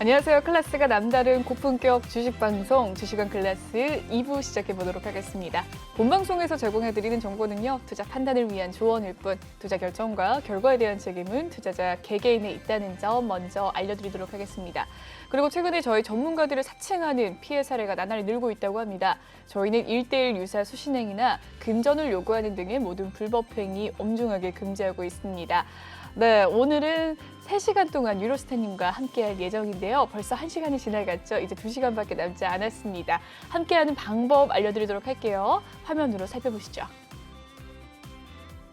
안녕하세요. 클래스가 남다른 고품격 주식방송 주식원 클래스 2부 시작해보도록 하겠습니다. 본방송에서 제공해드리는 정보는요. 투자 판단을 위한 조언일 뿐 투자 결정과 결과에 대한 책임은 투자자 개개인에 있다는 점 먼저 알려드리도록 하겠습니다. 그리고 최근에 저희 전문가들을 사칭하는 피해 사례가 나날이 늘고 있다고 합니다. 저희는 1:1 유사 수신행위나 금전을 요구하는 등의 모든 불법행위 엄중하게 금지하고 있습니다. 네, 오늘은 3시간 동안 유로스타님과 함께할 예정인데요. 벌써 1시간이 지나갔죠. 이제 2시간밖에 남지 않았습니다. 함께하는 방법 알려드리도록 할게요. 화면으로 살펴보시죠.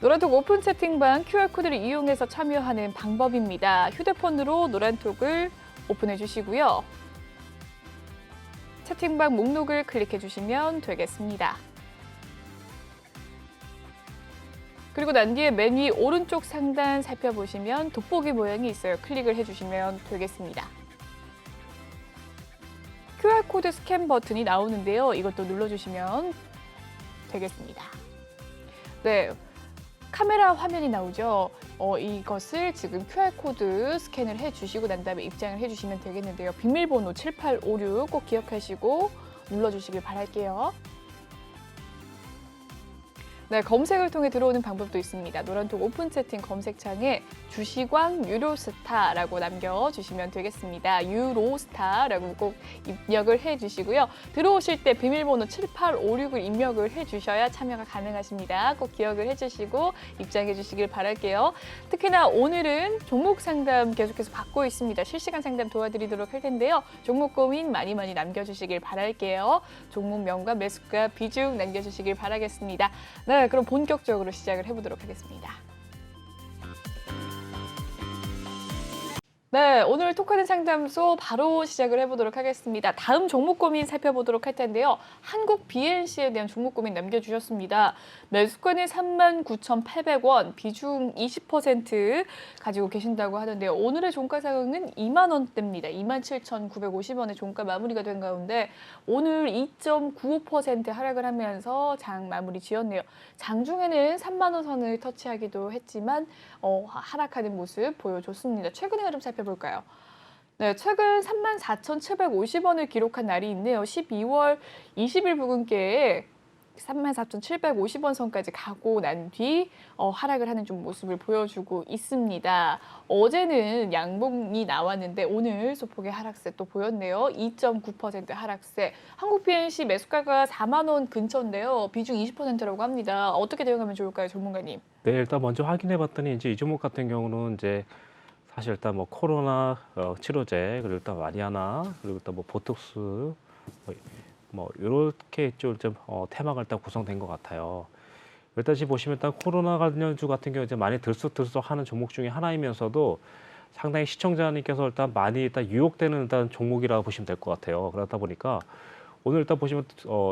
노란톡 오픈 채팅방 QR코드를 이용해서 참여하는 방법입니다. 휴대폰으로 노란톡을 오픈해 주시고요. 채팅방 목록을 클릭해 주시면 되겠습니다. 그리고 난 뒤에 맨 위 오른쪽 상단 살펴보시면 돋보기 모양이 있어요. 클릭을 해주시면 되겠습니다. QR코드 스캔 버튼이 나오는데요. 이것도 눌러주시면 되겠습니다. 네, 카메라 화면이 나오죠. 이것을 지금 QR코드 스캔을 해주시고 난 다음에 입장을 해주시면 되겠는데요. 비밀번호 7856 꼭 기억하시고 눌러주시길 바랄게요. 네, 검색을 통해 들어오는 방법도 있습니다. 노란톡 오픈 채팅 검색창에 주식왕 유로스타라고 남겨주시면 되겠습니다. 유로스타라고 꼭 입력을 해주시고요. 들어오실 때 비밀번호 7856을 입력을 해주셔야 참여가 가능하십니다. 꼭 기억을 해주시고 입장해 주시길 바랄게요. 특히나 오늘은 종목 상담 계속해서 받고 있습니다. 실시간 상담 도와드리도록 할 텐데요. 종목 고민 많이 남겨주시길 바랄게요. 종목명과 매수가 비중 남겨주시길 바라겠습니다. 네, 그럼 본격적으로 시작을 해보도록 하겠습니다. 네, 오늘 토크는 상담소 바로 시작을 해보도록 하겠습니다. 다음 종목 고민 살펴보도록 할 텐데요. 한국 BNC에 대한 종목 고민 남겨주셨습니다. 매수가는 39,800원, 비중 20% 가지고 계신다고 하는데요. 오늘의 종가 상황은 2만 원대입니다. 27,950원의 종가 마무리가 된 가운데 오늘 2.95% 하락을 하면서 장 마무리 지었네요. 장중에는 3만 원 선을 터치하기도 했지만 하락하는 모습 보여줬습니다. 최근의 흐름 살펴볼까요? 네, 최근 34,750원을 기록한 날이 있네요. 12월 20일 부근께에 34,750원 선까지 가고 난 뒤 하락을 하는 좀 모습을 보여주고 있습니다. 어제는 양봉이 나왔는데 오늘 소폭의 하락세 또 보였네요. 2.9% 하락세. 한국 BNC 매수가가 4만 원 근처인데요. 비중 20%라고 합니다. 어떻게 대응하면 좋을까요, 전문가님? 네, 일단 먼저 확인해봤더니 이제 이 종목 같은 경우는 이제 사실 일단 뭐 코로나 치료제, 그리고 일단 마리아나, 그리고 일단 뭐 보톡스 뭐 이렇게 좀 테마가 일단 구성된 것 같아요. 일단 지금 보시면 일단 코로나 관련주 같은 경우 이제 많이 들썩들썩하는 종목 중에 하나이면서도 상당히 시청자님께서 일단 많이 일단 유혹되는 일단 종목이라고 보시면 될 것 같아요. 그러다 보니까 오늘 일단 보시면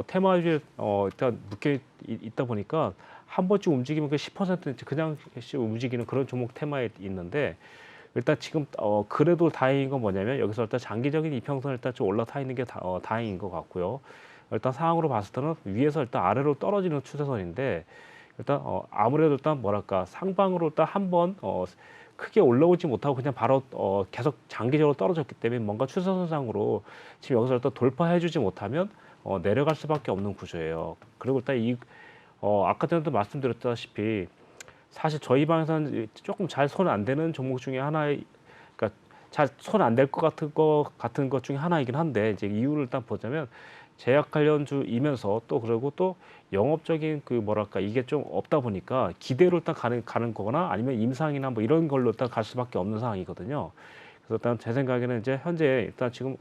테마주에 일단 묶여 있다 보니까 한 번쯤 움직이면 그 10% 그냥 움직이는 그런 종목 테마에 있는데 일단 지금 그래도 다행인 건 뭐냐면 여기서 일단 장기적인 이평선 일단 좀 올라타 있는 게 다행인 것 같고요. 일단 상황으로 봤을 때는 위에서 일단 아래로 떨어지는 추세선인데 일단 아무래도 일단 뭐랄까 상방으로 일단 한번 크게 올라오지 못하고 그냥 바로 계속 장기적으로 떨어졌기 때문에 뭔가 추세선상으로 지금 여기서 일단 돌파해주지 못하면 내려갈 수밖에 없는 구조예요. 그리고 일단 아까 전에도 말씀드렸다시피 사실 저희 방에서는 조금 잘 손 안 되는 종목 중에 하나의, 그러니까 잘 손 안 될 것 같은 것 중에 하나이긴 한데 이제 이유를 일단 보자면 제약 관련주이면서 또 그리고 또 영업적인 그 뭐랄까 이게 좀 없다 보니까 기대로 일단 가는 거거나 아니면 임상이나 뭐 이런 걸로 일단 갈 수밖에 없는 상황이거든요. 그래서 일단 제 생각에는 이제 현재 일단 지금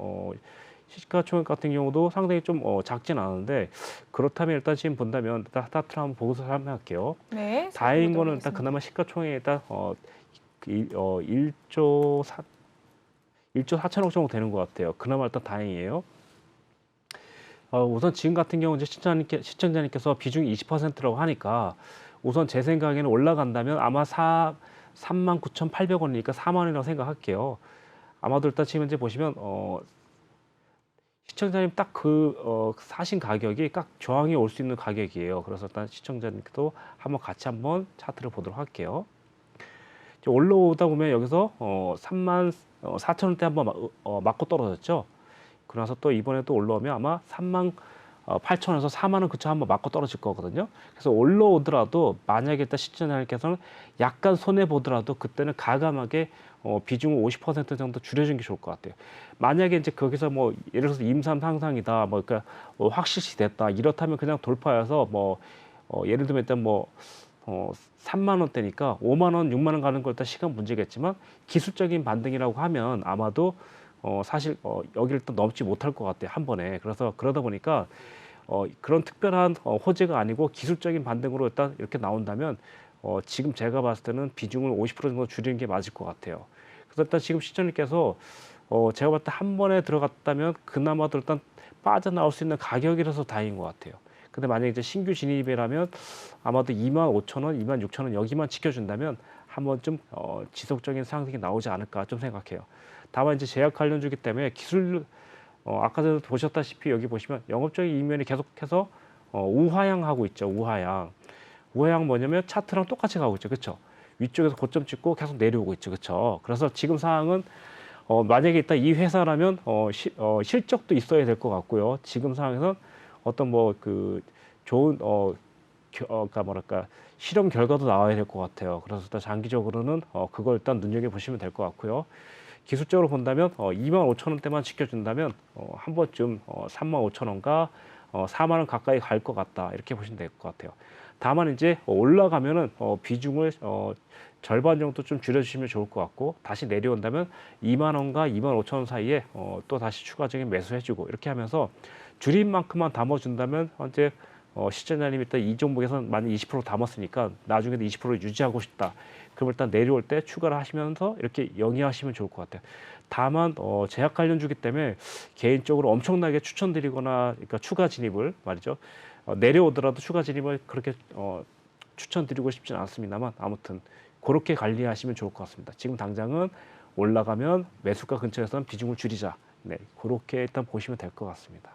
시가총액 같은 경우도 상당히 좀 작진 않은데 그렇다면 일단 지금 본다면 일단 스타트를 한번 보고서 설명할게요. 네, 다행인 거는 살펴보도록 일단 하겠습니다. 그나마 시가총액이 일단 1조 4천억 정도 되는 것 같아요. 그나마 일단 다행이에요. 우선 지금 같은 경우 이제 시청자님께서 비중이 20%라고 하니까 우선 제 생각에는 올라간다면 아마 39,800원이니까 4만 원이라고 생각할게요. 아마도 일단 지금 이제 보시면 시청자님 딱 사신 가격이 딱 저항이 올 수 있는 가격이에요. 그래서 일단 시청자님께도 한번 같이 한번 차트를 보도록 할게요. 이제 올라오다 보면 여기서 3만 4천 원대 한번 맞고 떨어졌죠. 그러면서 또 이번에 또 올라오면 아마 3만 8천 원에서 4만 원 그쵸 한번 맞고 떨어질 거거든요. 그래서 올라오더라도 만약에 일단 시청자님께서는 약간 손해 보더라도 그때는 가감하게 비중을 50% 정도 줄여주는 게 좋을 것 같아요. 만약에 이제 거기서 뭐 예를 들어서 임상 상상이다, 뭐 그러니까 확실시 됐다 이렇다면 그냥 돌파해서 뭐 예를 들면 일단 뭐 3만 원대니까 5만 원, 6만 원 가는 걸 일단 시간 문제겠지만 기술적인 반등이라고 하면 아마도 사실 여기를 또 넘지 못할 것 같아요 한 번에. 그래서 그러다 보니까 그런 특별한 호재가 아니고 기술적인 반등으로 일단 이렇게 나온다면 지금 제가 봤을 때는 비중을 50% 정도 줄이는 게 맞을 것 같아요. 그래서 일단 지금 시청자님께서 제가 봤을 때 한 번에 들어갔다면 그나마도 일단 빠져나올 수 있는 가격이라서 다행인 것 같아요. 근데 만약에 이제 신규 진입이라면 아마도 2만 5천 원, 2만 6천 원 여기만 지켜준다면 한번 좀 지속적인 상승이 나오지 않을까 좀 생각해요. 다만 이제 제약 관련주기 때문에 기술 아까 전에 보셨다시피 여기 보시면 영업적인 이면이 계속해서 우하향하고 있죠. 우하향. 우하향 뭐냐면 차트랑 똑같이 가고 있죠. 그렇죠? 위쪽에서 고점 찍고 계속 내려오고 있죠. 그렇죠? 그래서 지금 상황은 만약에 일단 이 회사라면 실적도 있어야 될 것 같고요. 지금 상황에서 어떤 뭐 그 좋은 그러니까 뭐랄까 실험 결과도 나와야 될 것 같아요. 그래서 일단 장기적으로는 그걸 일단 눈여겨 보시면 될 것 같고요. 기술적으로 본다면 2만 5천 원대만 지켜준다면 한 번쯤 3만 5천 원과 4만 원 가까이 갈 것 같다 이렇게 보시면 될 것 같아요. 다만 이제 올라가면은 비중을 절반 정도 좀 줄여주시면 좋을 것 같고 다시 내려온다면 2만 원과 2만 5천 원 사이에 또 다시 추가적인 매수해주고 이렇게 하면서 줄인 만큼만 담아준다면 현재 시청자님이 일단 이 종목에서 만약 20% 담았으니까 나중에도 20% 유지하고 싶다. 그럼 일단 내려올 때 추가를 하시면서 이렇게 영위하시면 좋을 것 같아요. 다만 제약 관련주기 때문에 개인적으로 엄청나게 추천드리거나 그러니까 추가 진입을 말이죠. 내려오더라도 추가 진입을 그렇게 추천드리고 싶지는 않습니다만 아무튼 그렇게 관리하시면 좋을 것 같습니다. 지금 당장은 올라가면 매수가 근처에서는 비중을 줄이자. 네, 그렇게 일단 보시면 될 것 같습니다.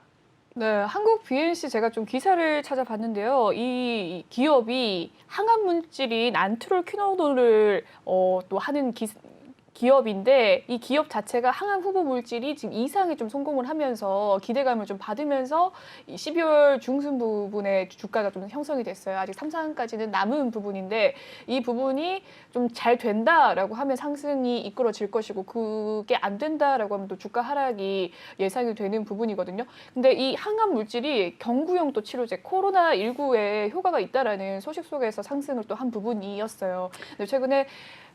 네, 한국 BNC 제가 좀 기사를 찾아봤는데요. 이 기업이 항암 물질인 안트롤퀴노돈을 또 하는 기업인데 이 기업 자체가 항암 후보 물질이 지금 이상에 좀 성공을 하면서 기대감을 좀 받으면서 이 12월 중순 부분에 주가가 좀 형성이 됐어요. 아직 3, 4강까지는 남은 부분인데 이 부분이 좀 잘 된다라고 하면 상승이 이끌어질 것이고 그게 안 된다라고 하면 또 주가 하락이 예상이 되는 부분이거든요. 근데 이 항암 물질이 경구용 또 치료제 코로나19에 효과가 있다라는 소식 속에서 상승을 또 한 부분이었어요. 근데 최근에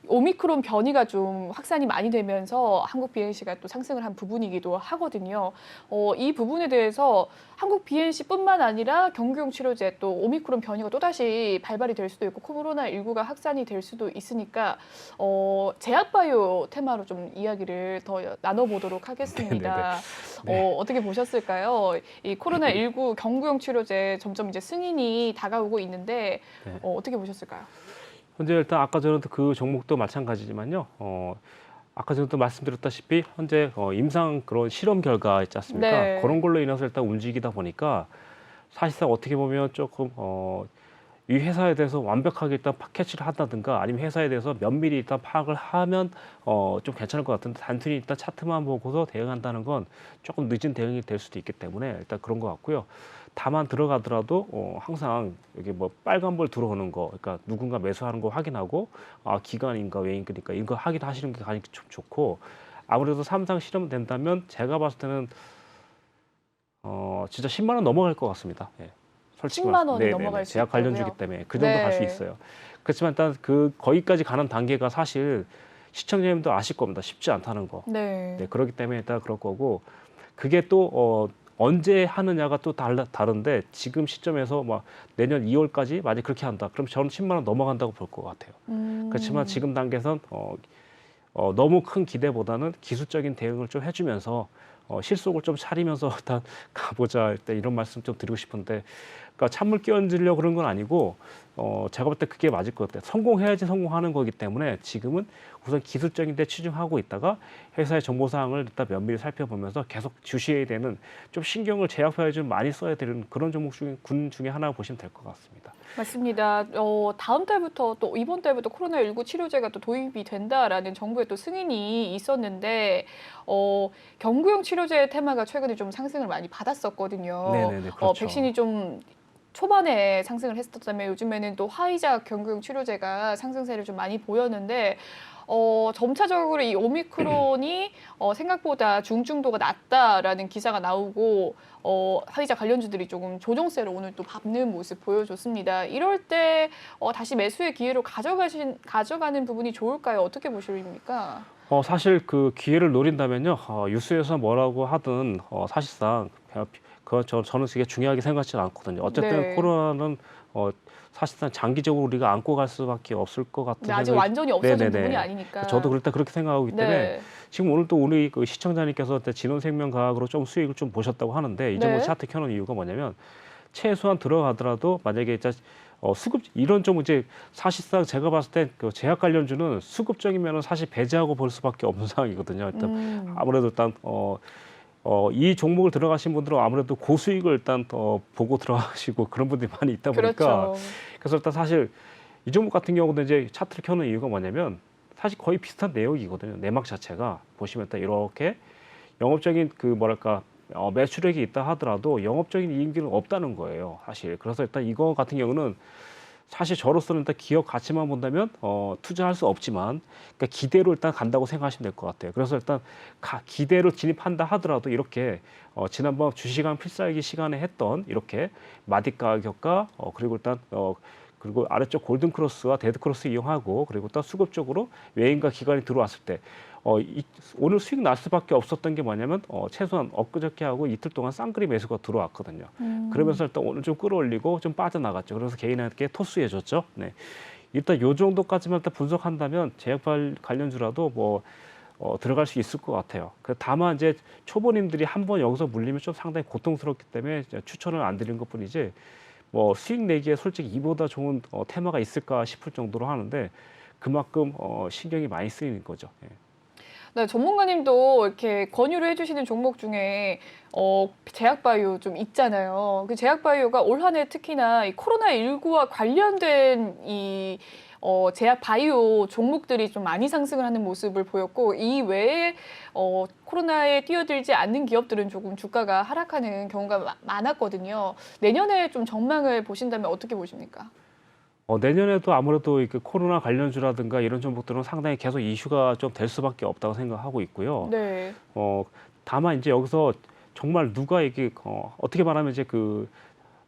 오미크론 변이가 좀 확산이 많이 되면서 한국 BNC가 또 상승을 한 부분이기도 하거든요. 이 부분에 대해서 한국 BNC뿐만 아니라 경구용 치료제 또 오미크론 변이가 또다시 발발이 될 수도 있고 코로나19가 확산이 될 수도 있으니까 제약바이오 테마로 좀 이야기를 더 나눠보도록 하겠습니다. 네. 어떻게 보셨을까요? 이 코로나19 경구용 치료제 점점 이제 승인이 다가오고 있는데 네. 어떻게 보셨을까요? 현재 일단 아까 전에도 그 종목도 마찬가지지만요. 아까 전에도 말씀드렸다시피 현재 임상 그런 실험 결과 있지 않습니까? 네. 그런 걸로 인해서 일단 움직이다 보니까 사실상 어떻게 보면 조금 이 회사에 대해서 완벽하게 일단 캐치를 한다든가 아니면 회사에 대해서 면밀히 일단 파악을 하면 좀 괜찮을 것 같은데 단순히 일단 차트만 보고서 대응한다는 건 조금 늦은 대응이 될 수도 있기 때문에 일단 그런 것 같고요. 다만 들어가더라도 항상 여기 뭐 빨간불 들어오는 거, 그러니까 누군가 매수하는 거 확인하고 기관인가 외인이니까 이거 확인하시는 게 가장 좋고 아무래도 삼상 실험 된다면 제가 봤을 때는 진짜 10만 원 넘어갈 것 같습니다. 예. 솔직히 10만 원이 넘어갈 수 제약 관련주기 있다고요? 때문에 그 정도 갈 수 네. 있어요. 그렇지만 일단 그 거기까지 가는 단계가 사실 시청자님도 아실 겁니다. 쉽지 않다는 거. 네. 네, 그렇기 때문에 일단 그럴 거고 그게 또 언제 하느냐가 또 다른데 지금 시점에서 막 내년 2월까지 만약 그렇게 한다. 그럼 저는 10만 원 넘어간다고 볼 것 같아요. 그렇지만 지금 단계에선 너무 큰 기대보다는 기술적인 대응을 좀 해주면서 실속을 좀 차리면서 일단 가보자 일단 이런 말씀 좀 드리고 싶은데 그러니까 찬물 끼얹으려고 그런 건 아니고 제가 볼 때 그게 맞을 것 같아요. 성공해야지 성공하는 거기 때문에 지금은 우선 기술적인 데 치중하고 있다가 회사의 정보 사항을 일단 면밀히 살펴보면서 계속 주시해야 되는 좀 신경을 제약바이오 좀 많이 써야 되는 그런 종목 중에 군 중에 하나 보시면 될 것 같습니다. 맞습니다. 다음 달부터 또 이번 달부터 코로나19 치료제가 또 도입이 된다라는 정부의 또 승인이 있었는데 경구용 치료제 테마가 최근에 좀 상승을 많이 받았었거든요. 네네네, 그렇죠. 백신이 좀 초반에 상승을 했었다면 요즘에는 또 화이자 경구용 치료제가 상승세를 좀 많이 보였는데 점차적으로 이 오미크론이 생각보다 중증도가 낮다라는 기사가 나오고 화이자 관련주들이 조금 조정세로 오늘 또 밟는 모습 보여줬습니다. 이럴 때 다시 매수의 기회로 가져가는 부분이 좋을까요? 어떻게 보십니까? 사실 그 기회를 노린다면요, 뉴스에서 뭐라고 하든 사실상 저는 그게 중요하게 생각하지 않거든요. 어쨌든 네. 코로나는 사실상 장기적으로 우리가 안고 갈 수밖에 없을 것 같은 근데 아직 생각이. 완전히 없어진 네네네. 부분이 아니니까. 저도 그렇게 생각하기 때문에 네. 지금 오늘 또 우리 그 시청자님께서 진원생명과학으로 좀 수익을 좀 보셨다고 하는데 이 종목 네. 차트 켜놓은 이유가 뭐냐면 최소한 들어가더라도 만약에 이제 수급 이런 좀 이제 사실상 제가 봤을 때 그 제약 관련주는 수급적이면은 사실 배제하고 볼 수밖에 없는 상황이거든요. 일단 아무래도 일단 이 종목을 들어가신 분들은 아무래도 고수익을 일단 보고 들어가시고 그런 분들이 많이 있다 보니까 그렇죠. 그래서 일단 사실 이 종목 같은 경우도 이제 차트를 켜는 이유가 뭐냐면 사실 거의 비슷한 내용이거든요. 내막 자체가 보시면 일단 이렇게 영업적인 그 뭐랄까 매출액이 있다 하더라도 영업적인 이익은 없다는 거예요. 사실 그래서 일단 이거 같은 경우는 사실 저로서는 일단 기업 가치만 본다면 투자할 수 없지만 그러니까 기대로 일단 간다고 생각하시면 될 것 같아요. 그래서 일단 기대로 진입한다 하더라도 이렇게 지난번 주시간 필살기 시간에 했던 이렇게 마디 가격과 그리고 일단 그리고 아래쪽 골든 크로스와 데드 크로스 이용하고 그리고 또 수급적으로 외인과 기관이 들어왔을 때 오늘 수익 날 수밖에 없었던 게 뭐냐면 최소한 엊그저께 하고 이틀 동안 쌍끌이 매수가 들어왔거든요. 그러면서 일단 오늘 좀 끌어올리고 좀 빠져나갔죠. 그래서 개인한테 토스해줬죠. 네. 일단 요 정도까지만 일단 분석한다면 제약 관련주라도 뭐 들어갈 수 있을 것 같아요. 다만 이제 초보님들이 한번 여기서 물리면 좀 상당히 고통스럽기 때문에 추천을 안 드리는 것뿐이지 뭐 수익 내기에 솔직히 이보다 좋은 테마가 있을까 싶을 정도로 하는데 그만큼 신경이 많이 쓰이는 거죠. 예. 네, 전문가님도 이렇게 권유를 해주시는 종목 중에 제약바이오 좀 있잖아요. 그 제약바이오가 올 한 해 특히나 이 코로나19와 관련된 이 제약바이오 종목들이 좀 많이 상승을 하는 모습을 보였고 이 외에 코로나에 뛰어들지 않는 기업들은 조금 주가가 하락하는 경우가 많았거든요. 내년에 좀 전망을 보신다면 어떻게 보십니까? 내년에도 아무래도 그 코로나 관련주라든가 이런 종목들은 상당히 계속 이슈가 좀 될 수밖에 없다고 생각하고 있고요. 네. 다만 이제 여기서 정말 누가 이게 어떻게 말하면 이제 그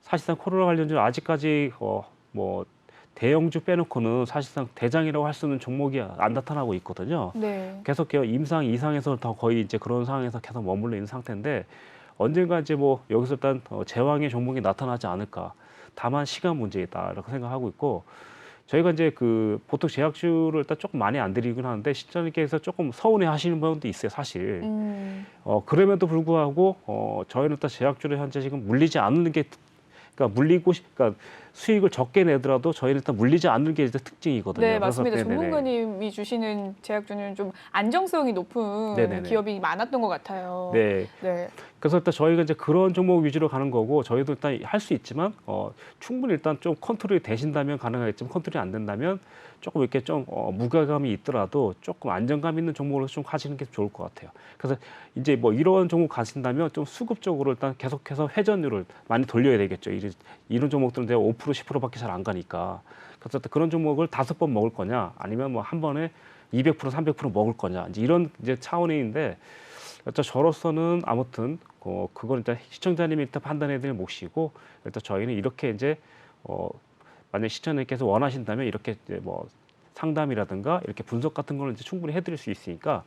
사실상 코로나 관련주 아직까지 뭐 대형주 빼놓고는 사실상 대장이라고 할 수 있는 종목이 안 나타나고 있거든요. 네. 계속 임상 이상에서 더 거의 이제 그런 상황에서 계속 머물러 있는 상태인데 언젠가 이제 뭐 여기서 일단 제왕의 종목이 나타나지 않을까. 다만 시간 문제이다 이렇게 생각하고 있고 저희가 이제 그 보통 제약주를 일단 조금 많이 안 드리긴 하는데 시청자님께서 조금 서운해하시는 분도 있어요 사실. 그럼에도 불구하고 저희는 일단 제약주를 현재 지금 물리지 않는 게 그러니까 그러니까 수익을 적게 내더라도 저희는 일단 물리지 않는 게 이제 특징이거든요. 네, 맞습니다. 그래서, 네네네. 전문가님이 주시는 제약주는 좀 안정성이 높은 네네네. 기업이 많았던 것 같아요. 네. 네. 그래서 일단 저희가 이제 그런 종목 위주로 가는 거고 저희도 일단 할 수 있지만 충분히 일단 좀 컨트롤이 되신다면 가능하겠지만 컨트롤이 안 된다면 조금 이렇게 좀 무게감이 있더라도 조금 안정감 있는 종목으로 좀 가시는 게 좋을 것 같아요. 그래서 이제 뭐 이런 종목 가신다면 좀 수급적으로 일단 계속해서 회전율을 많이 돌려야 되겠죠. 이런 종목들은 내가 5% 10%밖에 잘 안 가니까. 그래서 그런 종목을 5번 먹을 거냐 아니면 뭐 한 번에 200% 300% 먹을 거냐 이제 이런 이제 차원인데 일단 저로서는 아무튼 그건 일단 시청자님이 일단 판단해야 될 몫이고 일단 저희는 이렇게 이제 만약 시청자님께서 원하신다면 이렇게 이제 뭐 상담이라든가 이렇게 분석 같은 거는 이제 충분히 해드릴 수 있으니까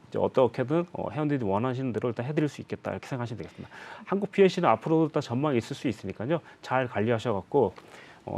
이제 어떻게든 회원들이 원하시는 대로 일단 해드릴 수 있겠다 이렇게 생각하시면 되겠습니다. 한국 PLC는 앞으로도 일단 전망이 있을 수 있으니까요 잘 관리하셔갖고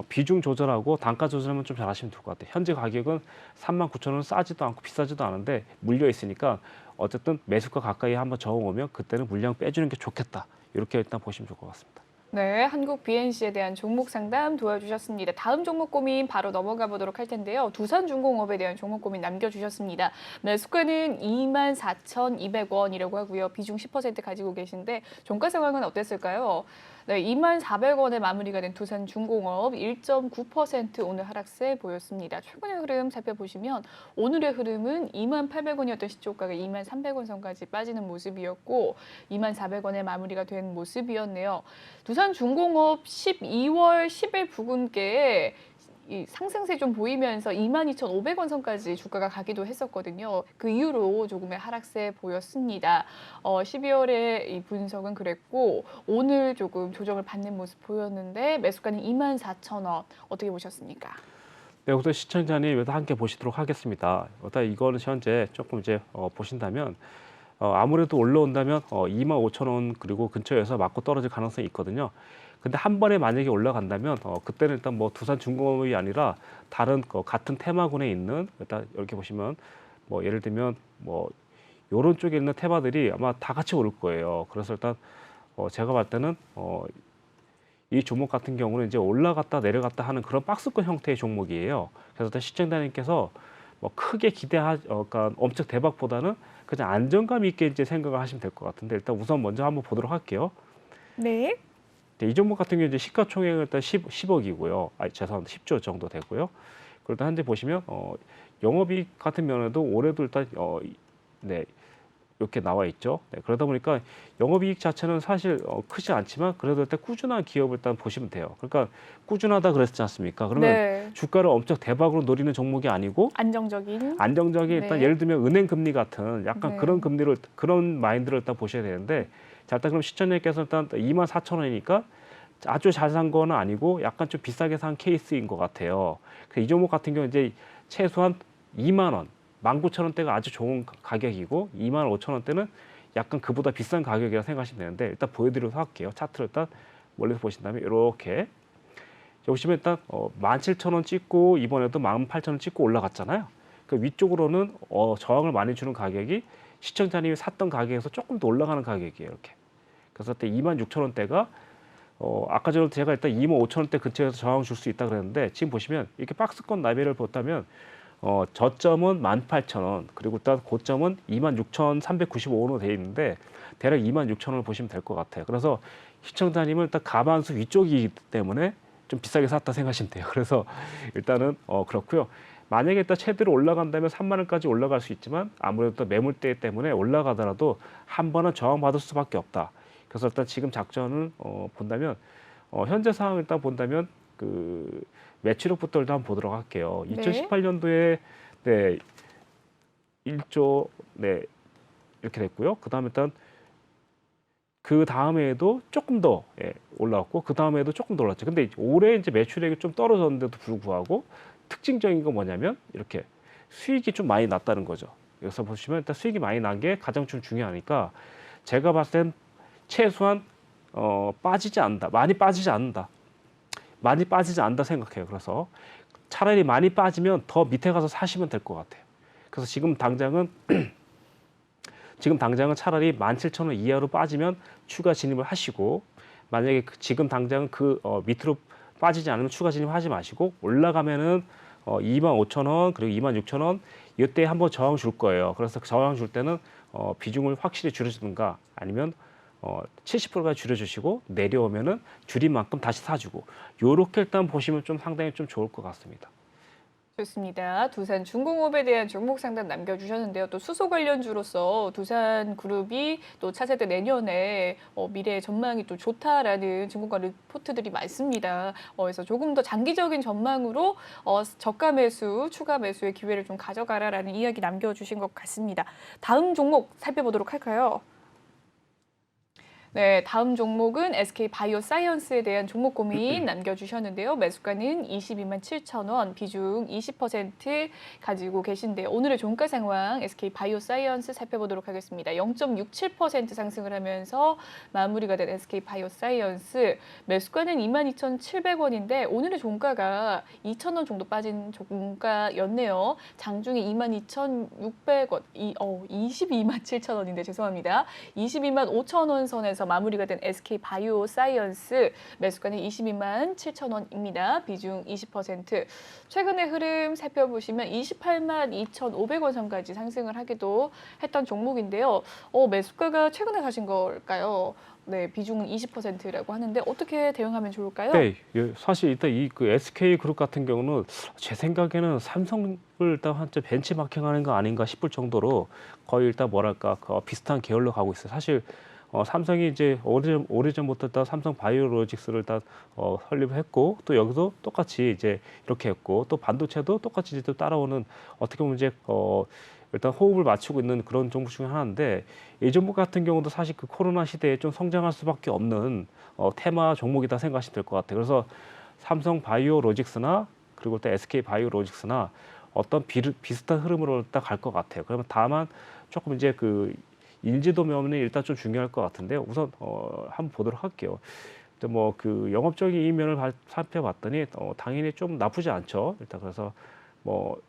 비중 조절하고 단가 조절하면 좀 잘하시면 될 것 같아요. 현재 가격은 39,000원 싸지도 않고 비싸지도 않은데 물려 있으니까 어쨌든 매수가 가까이 한번 저어오면 그때는 물량 빼주는 게 좋겠다. 이렇게 일단 보시면 좋을 것 같습니다. 네, 한국 BNC에 대한 종목 상담 도와주셨습니다. 다음 종목 고민 바로 넘어가 보도록 할 텐데요. 두산중공업에 대한 종목 고민 남겨주셨습니다. 매수가는 24,200원이라고 하고요. 비중 10% 가지고 계신데 종가 상황은 어땠을까요? 네, 24,400원에 마무리가 된 두산중공업 1.9% 오늘 하락세 보였습니다. 최근의 흐름 살펴보시면 오늘의 흐름은 28,000원이었던 시초가가 23,000원 선까지 빠지는 모습이었고 24,000원에 마무리가 된 모습이었네요. 두산중공업 12월 10일 부근께에 이 상승세 좀 보이면서 22,500원 선까지 주가가 가기도 했었거든요. 그 이후로 조금의 하락세 보였습니다. 12월에 이 분석은 그랬고 오늘 조금 조정을 받는 모습 보였는데 매수가는 24,000원 어떻게 보셨습니까? 네, 우선 시청자님 함께 보시도록 하겠습니다. 일단 이거는 현재 조금 이제 보신다면 아무래도 올라온다면 25,000원 그리고 근처에서 맞고 떨어질 가능성이 있거든요. 근데 한 번에 만약에 올라간다면 그때는 일단 뭐 두산중공업이 아니라 다른 같은 테마군에 있는 일단 이렇게 보시면 뭐 예를 들면 뭐 요런 쪽에 있는 테마들이 아마 다 같이 오를 거예요. 그래서 일단 제가 봤을 때는 이 종목 같은 경우는 이제 올라갔다 내려갔다 하는 그런 박스권 형태의 종목이에요. 그래서 일단 시청자님께서 뭐 크게 그러니까 엄청 대박보다는 그냥 안정감 있게 이제 생각을 하시면 될 것 같은데 일단 우선 먼저 한번 보도록 할게요. 네. 네, 이 종목 같은 경우 이제 시가총액은 일단 10억이고요. 죄송합니다. 10조 정도 되고요. 그리고 현재 보시면 영업이익 같은 면에도 올해도 일단 네, 이렇게 나와 있죠. 네, 그러다 보니까 영업이익 자체는 사실 크지 않지만 그래도 일단 꾸준한 기업을 일단 보시면 돼요. 그러니까 꾸준하다 그랬지 않습니까? 그러면 네. 주가를 엄청 대박으로 노리는 종목이 아니고 안정적인. 안정적인 일단 네. 예를 들면 은행 금리 같은 약간 네. 그런 마인드를 일단 보셔야 되는데 자, 일단 그럼 시청자님께서 일단 24,000원이니까 아주 잘 산 거는 아니고 약간 좀 비싸게 산 케이스인 것 같아요. 이 종목 같은 경우 이제 최소한 2만 원, 19,000원대가 아주 좋은 가격이고 25,000원대는 약간 그보다 비싼 가격이라 생각하시면 되는데 일단 보여드리도록 할게요. 차트를 일단 멀리서 보신다면 이렇게 보시면 일단 17,000원 찍고 이번에도 18,000원 찍고 올라갔잖아요. 그 위쪽으로는 저항을 많이 주는 가격이 시청자님이 샀던 가격에서 조금 더 올라가는 가격이에요. 이렇게. 그래서 그때 26,000원대가 아까 전에 제가 일단 25,000원대 근처에서 저항 줄 수 있다 그랬는데 지금 보시면 이렇게 박스권 나비를 보다면 저점은 18,000원 그리고 일단 고점은 26,395원으로 되어 있는데 대략 26,000원을 보시면 될 것 같아요. 그래서 시청자님은 일단 가반수 위쪽이기 때문에 좀 비싸게 샀다 생각하시면 돼요. 그래서 일단은 그렇고요. 만약에 일단 최대로 올라간다면 3만 원까지 올라갈 수 있지만 아무래도 매물대 때문에 올라가더라도 한 번은 저항받을 수밖에 없다. 그래서 일단 지금 작전을 본다면 현재 상황을 일단 본다면 그 매출액부터 일단 한번 보도록 할게요. 네. 2018년도에 네 1조 네 이렇게 됐고요. 그다음에 일단 그 다음에도 조금 더 올라왔고 그 다음에도 조금 더 올랐죠. 근데 올해 이제 매출액이 좀 떨어졌는데도 불구하고 특징적인 건 뭐냐면 이렇게 수익이 좀 많이 났다는 거죠. 여기서 보시면 일단 수익이 많이 난 게 가장 좀 중요하니까 제가 봤을 땐 최소한 빠지지 않는다. 많이 빠지지 않는다. 많이 빠지지 않는다 생각해요. 그래서 차라리 많이 빠지면 더 밑에 가서 사시면 될 것 같아요. 그래서 지금 당장은 차라리 17,000원 이하로 빠지면 추가 진입을 하시고 만약에 지금 당장은 밑으로 빠지지 않으면 추가 진입하지 마시고 올라가면은 25,000원 그리고 26,000원 이때 한번 저항 줄 거예요. 그래서 저항 줄 때는 비중을 확실히 줄여주든가 아니면 70%까지 줄여주시고 내려오면은 줄인 만큼 다시 사주고 요렇게 일단 보시면 좀 상당히 좀 좋을 것 같습니다. 좋습니다. 두산중공업에 대한 종목 상담 남겨주셨는데요. 또 수소 관련주로서 두산그룹이 또 차세대 내년에 미래 전망이 또 좋다라는 증권가 리포트들이 많습니다. 그래서 조금 더 장기적인 전망으로 저가 매수, 추가 매수의 기회를 좀 가져가라라는 이야기 남겨주신 것 같습니다. 다음 종목 살펴보도록 할까요? 네, 다음 종목은 SK 바이오사이언스에 대한 종목 고민 남겨주셨는데요. 매수가는 227,000원, 비중 20% 가지고 계신데요. 오늘의 종가 상황 SK 바이오사이언스 살펴보도록 하겠습니다. 0.67% 상승을 하면서 마무리가 된 SK 바이오사이언스 매수가는 22,700원인데 오늘의 종가가 2,000원 정도 빠진 종가였네요. 장중에 22,600원, 22만 7천원인데 죄송합니다. 22만 5천원 선에서 상승에서 마무리가 된 SK 바이오 사이언스 매수가는 22만 7천 원입니다. 비중 20%. 최근의 흐름 살펴보시면 28만 2,500원 선까지 상승을 하기도 했던 종목인데요. 매수가가 최근에 가신 걸까요? 네, 비중은 20%라고 하는데 어떻게 대응하면 좋을까요? 네, 사실 일단 이 그 SK 그룹 같은 경우는 제 생각에는 삼성을 일단 한때 벤치마킹하는 거 아닌가 싶을 정도로 거의 일단 뭐랄까 비슷한 계열로 가고 있어요. 사실 삼성이 이제 오래전부터 일단 삼성 바이오로직스를 일단 설립을 했고 또 여기서 똑같이 이제 이렇게 했고 또 반도체도 똑같이 이제 또 따라오는 어떻게 보면 이제 일단 호흡을 맞추고 있는 그런 종목 중에 하나인데 이 종목 같은 경우도 사실 그 코로나 시대에 좀 성장할 수밖에 없는 테마 종목이다 생각하시면 될 것 같아요. 그래서 삼성 바이오로직스나 그리고 또 SK 바이오로직스나 어떤 비슷한 흐름으로 딱 갈 것 같아요. 그러면 다만 조금 이제 그 인지도 면이 일단 좀 중요할 것 같은데요. 우선 한번 보도록 할게요. 뭐 그 영업적인 이면을 살펴봤더니 당연히 좀 나쁘지 않죠. 일단 그래서 뭐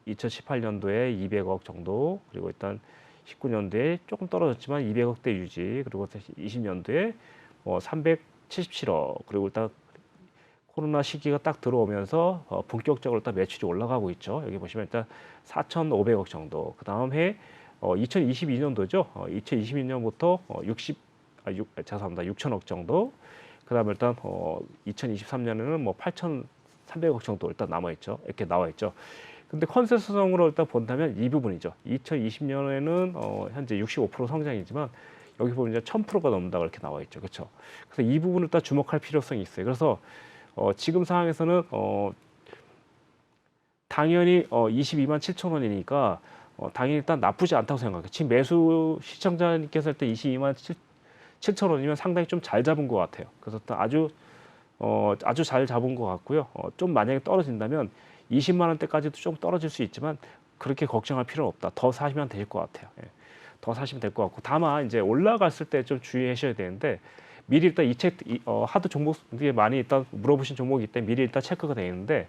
2018년도에 200억 정도, 그리고 일단 19년도에 조금 떨어졌지만 200억대 유지, 그리고 20년도에 뭐 377억, 그리고 일단 코로나 시기가 딱 들어오면서 본격적으로 일단 매출이 올라가고 있죠. 여기 보시면 일단 4,500억 정도. 그 다음 해 2022년도죠. 2022년부터 죄송합니다. 6천억 정도. 그 다음에 일단 2023년에는 뭐 8,300억 정도 일단 남아 있죠. 이렇게 나와 있죠. 근데 컨센서스성으로 일단 본다면 이 부분이죠. 2020년에는 현재 65% 성장이지만 여기 보면 이제 1,000%가 넘는다고 이렇게 나와 있죠. 그렇죠? 그래서 이 부분을 일단 주목할 필요성이 있어요. 그래서 지금 상황에서는 당연히 22만 7천 원이니까 당연히 일단 나쁘지 않다고 생각해요. 지금 매수 시청자님께서 일단 22만 7천 원이면 상당히 좀 잘 잡은 것 같아요. 그래서 일단 아주 잘 잡은 것 같고요. 좀 만약에 떨어진다면 20만 원대까지도 좀 떨어질 수 있지만 그렇게 걱정할 필요는 없다. 더 사시면 될 것 같아요. 예. 더 사시면 될 것 같고 다만 이제 올라갔을 때 좀 주의하셔야 되는데 미리 일단 하도 종목에 많이 일단 물어보신 종목이기 때문에 미리 일단 체크가 되어 있는데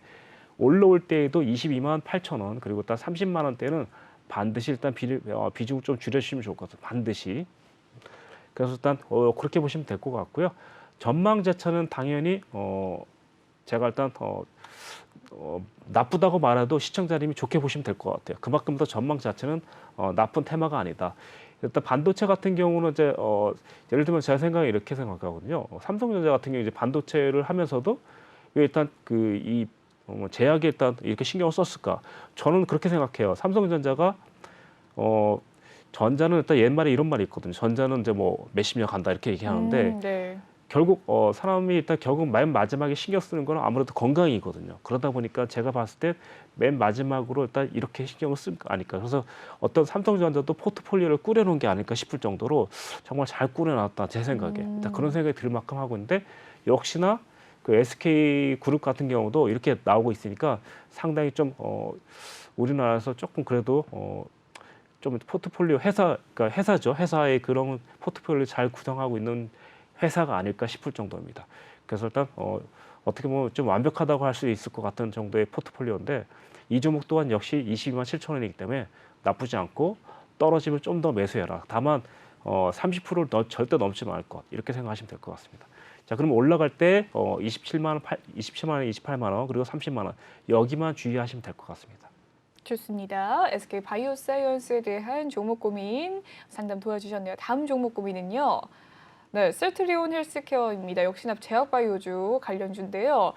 올라올 때에도 22만 8천 원 그리고 일단 30만 원대는 반드시 일단 비중을 좀 줄여주시면 좋을 것 같아요. 반드시. 그래서 일단 그렇게 보시면 될 것 같고요. 전망 자체는 당연히 제가 일단 나쁘다고 말해도 시청자님이 좋게 보시면 될 것 같아요. 그만큼 더 전망 자체는 나쁜 테마가 아니다. 일단 반도체 같은 경우는 이제 예를 들면 제가 생각에 이렇게 생각하거든요. 삼성전자 같은 경우 이제 반도체를 하면서도 왜 일단 그 제약에 일단 이렇게 신경을 썼을까? 저는 그렇게 생각해요. 삼성전자가 전자는 일단 옛말에 이런 말이 있거든요. 전자는 이제 뭐 몇십 년 간다 이렇게 얘기하는데 네. 결국 사람이 일단 결국 맨 마지막에 신경 쓰는 거는 아무래도 건강이거든요. 그러다 보니까 제가 봤을 때 맨 마지막으로 일단 이렇게 신경을 쓸 거 아닐까. 그래서 어떤 삼성전자도 포트폴리오를 꾸려놓은 게 아닐까 싶을 정도로 정말 잘 꾸려놨다 제 생각에. 일단 그런 생각이 들 만큼 하고 있는데 역시나 그 SK 그룹 같은 경우도 이렇게 나오고 있으니까 상당히 좀 우리나라에서 조금 그래도 좀 포트폴리오 그러니까 회사죠. 회사의 그런 포트폴리오를 잘 구성하고 있는 회사가 아닐까 싶을 정도입니다. 그래서 일단 어떻게 보면 좀 완벽하다고 할 수 있을 것 같은 정도의 포트폴리오인데 이 종목 또한 역시 22만 7천 원이기 때문에 나쁘지 않고 떨어지면 좀 더 매수해라. 다만 30%를 절대 넘지 말 것. 이렇게 생각하시면 될 것 같습니다. 자, 그럼 올라갈 때 27만 원, 27만 원, 28만 원, 그리고 30만 원 여기만 주의하시면 될 것 같습니다. 좋습니다. SK 바이오사이언스에 대한 종목 고민 상담 도와주셨네요. 다음 종목 고민은요. 네, 셀트리온 헬스케어입니다. 역시나 제약바이오주 관련주인데요.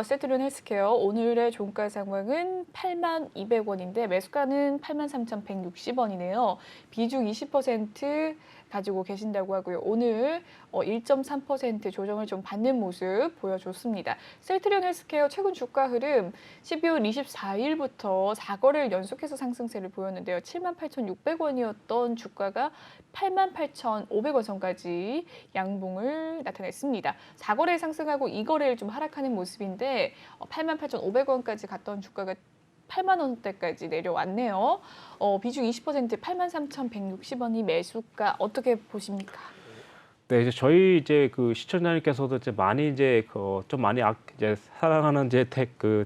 셀트리온 헬스케어 오늘의 종가 상황은 8만 200원인데 매수가는 8만 3,160원이네요. 비중 20% 가지고 계신다고 하고요. 오늘 1.3% 조정을 좀 받는 모습 보여줬습니다. 셀트리온 헬스케어 최근 주가 흐름 12월 24일부터 4거래를 연속해서 상승세를 보였는데요. 78,600원이었던 주가가 88,500원 선까지 양봉을 나타냈습니다. 4거래 상승하고 2거래를 좀 하락하는 모습인데 88,500원까지 갔던 주가가 8만 원대까지 내려왔네요. 비중 20% 83,160원이 매수가 어떻게 보십니까? 네, 저희 그 시청자님께서도 이제 많이 이제 좀 많이 이제 사랑하는 이제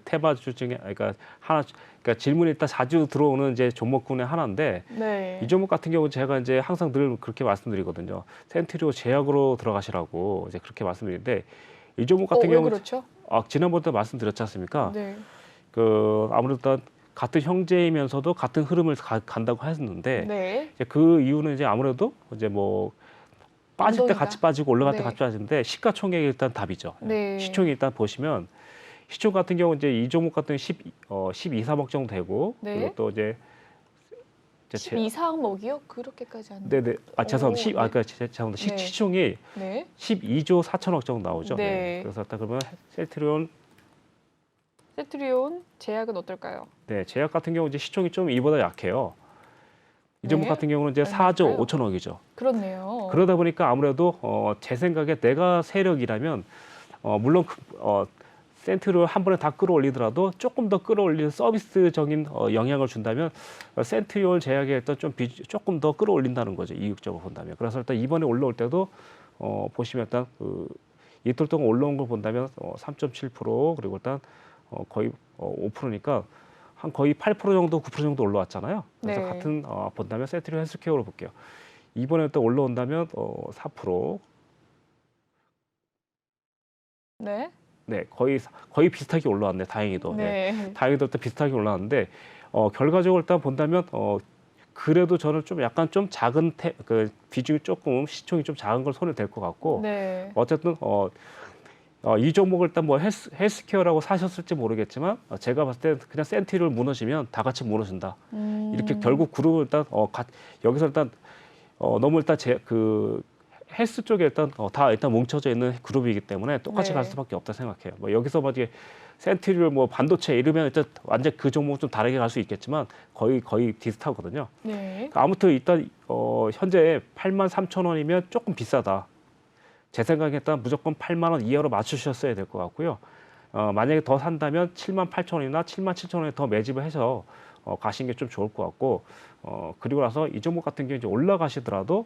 테마주 중에 그러니까 하나 그러니까 질문이 일단 자주 들어오는 이제 종목군의 하나인데 네. 이 종목 같은 경우 제가 이제 항상 늘 그렇게 말씀드리거든요. 센트리오 제약으로 들어가시라고 이제 그렇게 말씀드리는데 이 종목 같은 왜 경우 그렇죠? 지난번에 말씀드렸지 않습니까? 네. 그 아무래도 일단 같은 형제이면서도 같은 흐름을 간다고 했는데 네. 이제 그 이유는 이제 아무래도 이제 뭐 빠질 때 운동이다. 같이 빠지고 올라갈 때 네. 같이 빠지는데 시가총액이 일단 답이죠. 네. 시총이 일단 보시면 시총 같은 경우 이제 이 종목 같은 경우 12, 3억 정도 되고 네. 그리고 또 이제 12 사항목이요? 그렇게까지 안. 네네. 죄송합니다. 오, 네. 그러니까 죄송합니다. 네. 시총이 네. 12조 4천억 정도 나오죠. 네. 그래서 일단 그러면 셀트리온 세트리온 제약은 어떨까요? 네, 제약 같은 경우 이제 시총이 좀 이보다 약해요. 이 종목 네. 같은 경우는 이제 얼마일까요? 4조 5천억이죠. 그렇네요. 그러다 보니까 아무래도 제 생각에 내가 세력이라면 물론 센트를 한 번에 다 끌어올리더라도 조금 더 끌어올리는 서비스적인 영향을 준다면 센트리온 제약에 일단 조금 더 끌어올린다는 거죠. 이익적으로 본다면. 그래서 일단 이번에 올라올 때도 보시면 일단 이틀 동안 올라온 걸 본다면 3.7% 그리고 일단 거의 5%니까 한 거의 8% 정도 9% 정도 올라왔잖아요. 그래서 네. 같은 본다면 센트리온 헬스케어로 볼게요. 이번에 또 올라온다면 4%. 네. 네, 거의 비슷하게 올라왔네. 다행히도. 네. 네. 다행히도 일단 비슷하게 올라왔는데 결과적으로 일단 본다면 그래도 저는 좀 약간 좀 작은 그 비중이 조금 시총이 좀 작은 걸 손에 댈 것 같고 네. 어쨌든 이 종목을 일단 뭐 헬스케어라고 사셨을지 모르겠지만 제가 봤을 때 그냥 센티를 무너지면 다 같이 무너진다. 이렇게 결국 그룹을 일단 여기서 일단 너무 일단 그 헬스 쪽에 일단 다 일단 뭉쳐져 있는 그룹이기 때문에 똑같이 네. 갈 수밖에 없다 생각해요. 뭐 여기서 뭐 이게 센트리를 뭐 반도체 이러면 일단 완전 그 종목 좀 다르게 갈 수 있겠지만 거의 비슷하거든요. 네. 아무튼 일단 현재 83,000원이면 조금 비싸다. 제 생각에 일단 무조건 8만 원 이하로 맞추셨어야 될 것 같고요. 만약에 더 산다면 78,000원이나 77,000원에 더 매집을 해서 가시는 게 좀 좋을 것 같고 그리고 나서 이 종목 같은 경우 이제 올라가시더라도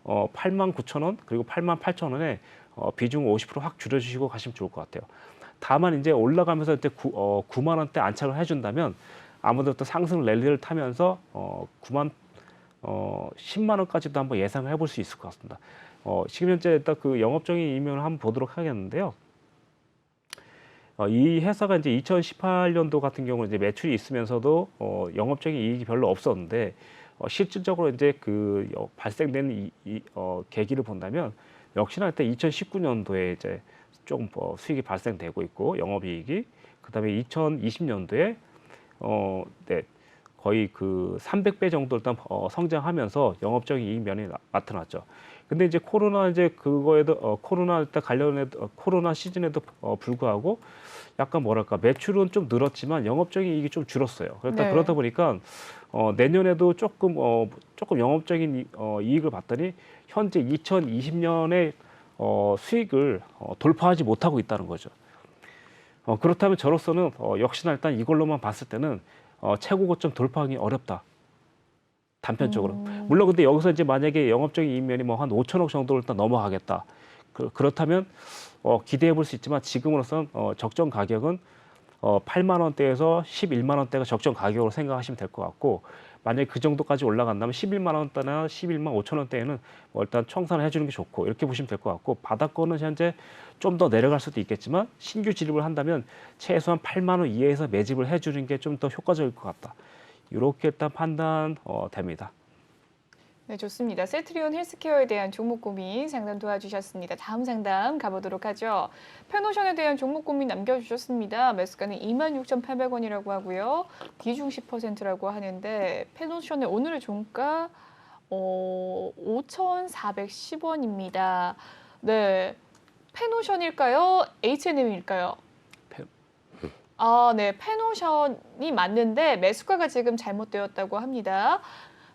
89,000원 그리고 88,000원에 비중 50%확 줄여주시고 가시면 좋을 것 같아요. 다만 이제 올라가면서 이제 9만 원대 안착을 해준다면 아무래도 또 상승 랠리를 타면서 10만 원까지도 한번 예상을 해볼 수 있을 것 같습니다. 지금 현재 일단 그 영업적인 이면을 한번 보도록 하겠는데요. 이 회사가 이제 2018년도 같은 경우는 이제 매출이 있으면서도 영업적인 이익이 별로 없었는데 실질적으로 이제 그 발생된 계기를 본다면 역시나 일단 2019년도에 이제 조금 수익이 발생되고 있고 영업이익이 그다음에 2020년도에 네, 거의 그 300배 정도 일단 성장하면서 영업적인 이익 면이 나타났죠. 근데 이제 코로나 이제 그거에도 코로나 일단 관련해도 코로나 시즌에도 불구하고 약간 뭐랄까 매출은 좀 늘었지만 영업적인 이익이 좀 줄었어요. 그러니까 네. 그러다 보니까 내년에도 조금 영업적인 이익을 봤더니 현재 2020년에 수익을 돌파하지 못하고 있다는 거죠. 그렇다면 저로서는 역시나 일단 이걸로만 봤을 때는 최고 고점 돌파하기 어렵다. 단편적으로. 물론 근데 여기서 이제 만약에 영업적인 이익면이 뭐 한 5천억 정도를 일단 넘어가겠다. 그렇다면 기대해 볼 수 있지만 지금으로선 적정 가격은 8만 원대에서 11만 원대가 적정 가격으로 생각하시면 될 것 같고 만약에 그 정도까지 올라간다면 11만 원대나 11만 5천 원대에는 일단 청산을 해주는 게 좋고 이렇게 보시면 될 것 같고 바닥권은 현재 좀 더 내려갈 수도 있겠지만 신규 진입을 한다면 최소한 8만 원 이하에서 매집을 해주는 게 좀 더 효과적일 것 같다. 이렇게 일단 판단 됩니다. 네, 좋습니다. 셀트리온 헬스케어에 대한 종목 고민 상담 도와주셨습니다. 다음 상담 가보도록 하죠. 페노션에 대한 종목 고민 남겨주셨습니다. 매수가는 26,800원이라고 하고요. 비중 10%라고 하는데 페노션의 오늘의 종가 5,410원입니다. 네, 페노션일까요? H&M일까요? 네, 페노션이 맞는데 매수가가 지금 잘못되었다고 합니다.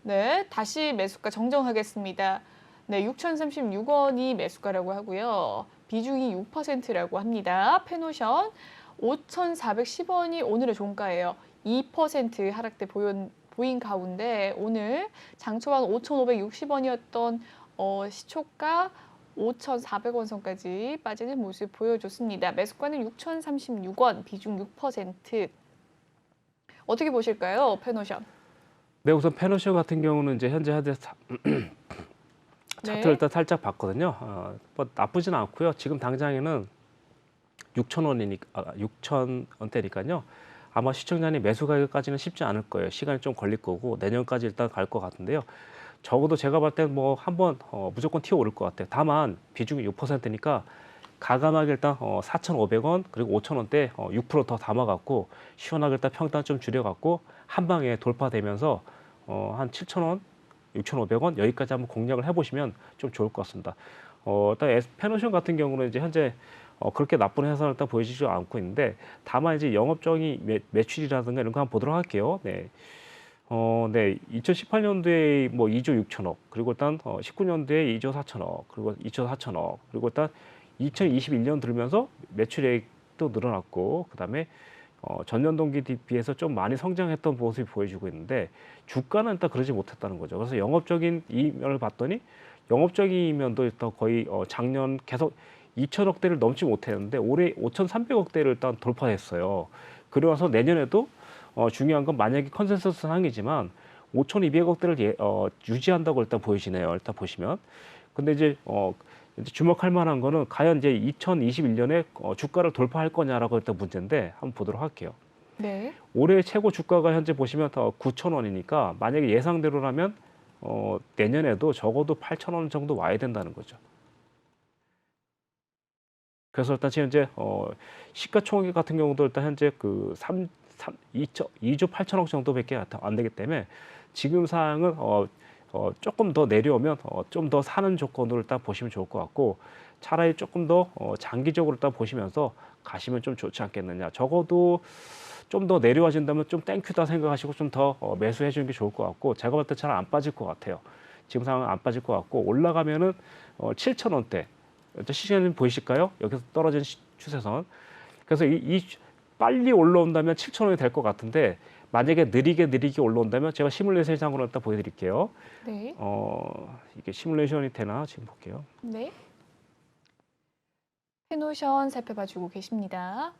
네, 다시 매수가 정정하겠습니다. 네, 6,036원이 매수가라고 하고요. 비중이 6%라고 합니다. 페노션 5,410원이 오늘의 종가예요. 2% 하락대 보인 가운데 오늘 장초반 5,560원이었던 시초가 5,400원 선까지 빠지는 모습 보여줬습니다. 매수가는 6,036원, 비중 6%. 어떻게 보실까요, 페노션? 네, 우선 페노션 같은 경우는 이제 현재 차트를 네. 일단 살짝 봤거든요. 뭐 나쁘진 않고요. 지금 당장에는 6,000원대니까요. 아마 시청자님 매수 가격까지는 쉽지 않을 거예요. 시간이 좀 걸릴 거고 내년까지 일단 갈 것 같은데요. 적어도 제가 봤을 때 뭐 한번 무조건 튀어 오를 것 같아요. 다만 비중이 6%니까 가감하게 일단 4,500원 그리고 5,000원대 6%더 담아갖고 시원하게 일단 평단 좀 줄여갖고 한 방에 돌파되면서 한 7,000원, 6,500원 여기까지 한번 공략을 해보시면 좀 좋을 것 같습니다. 일단 페노션 같은 경우는 이제 현재 그렇게 나쁜 회사는 일단 보이지 않고 있는데 다만 이제 영업적인 매출이라든가 이런 거 한번 보도록 할게요. 네. 네, 2018년도에 뭐 2조 6천억, 그리고 일단 19년도에 2조 4천억, 그리고 2조 4천억, 그리고 일단 2021년 들면서 매출액도 늘어났고, 그다음에 전년 동기 비해서 좀 많이 성장했던 모습이 보여주고 있는데 주가는 일단 그러지 못했다는 거죠. 그래서 영업적인 이면을 봤더니 영업적인 이면도 일단 거의 작년 계속 2천억대를 넘지 못했는데 올해 5,300억대를 일단 돌파했어요. 그러면서 내년에도 중요한 건 만약에 컨센서스 상이지만 5,200억대를 유지한다고 일단 보이시네요. 일단 보시면. 근데 이제 이제 주목할 만한 거는 과연 이제 2021년에 주가를 돌파할 거냐라고 일단 문제인데 한번 보도록 할게요. 네. 올해 최고 주가가 현재 보시면 9,000원이니까 만약에 예상대로라면 내년에도 적어도 8,000원 정도 와야 된다는 거죠. 그래서 일단 지금 현재 시가총액 같은 경우도 일단 현재 그 2조 8천억 정도밖에 안 되기 때문에 지금 상황은 조금 더 내려오면 좀 더 사는 조건으로 일단 보시면 좋을 것 같고 차라리 조금 더 장기적으로 일단 보시면서 가시면 좀 좋지 않겠느냐. 적어도 좀 더 내려와진다면 좀 땡큐다 생각하시고 좀 더 매수해 주는 게 좋을 것 같고 제가 볼 때 잘 안 빠질 것 같아요. 지금 상황은 안 빠질 것 같고 올라가면은 7,000원대 시간이 보이실까요? 여기서 떨어진 추세선. 그래서 이 빨리 올라온다면 7,000원이 될 것 같은데 만약에 느리게 올라온다면 제가 시뮬레이션상으로 일단 보여드릴게요. 네. 이게 시뮬레이션이 되나 지금 볼게요. 네. 페노션 살펴봐주고 계십니다.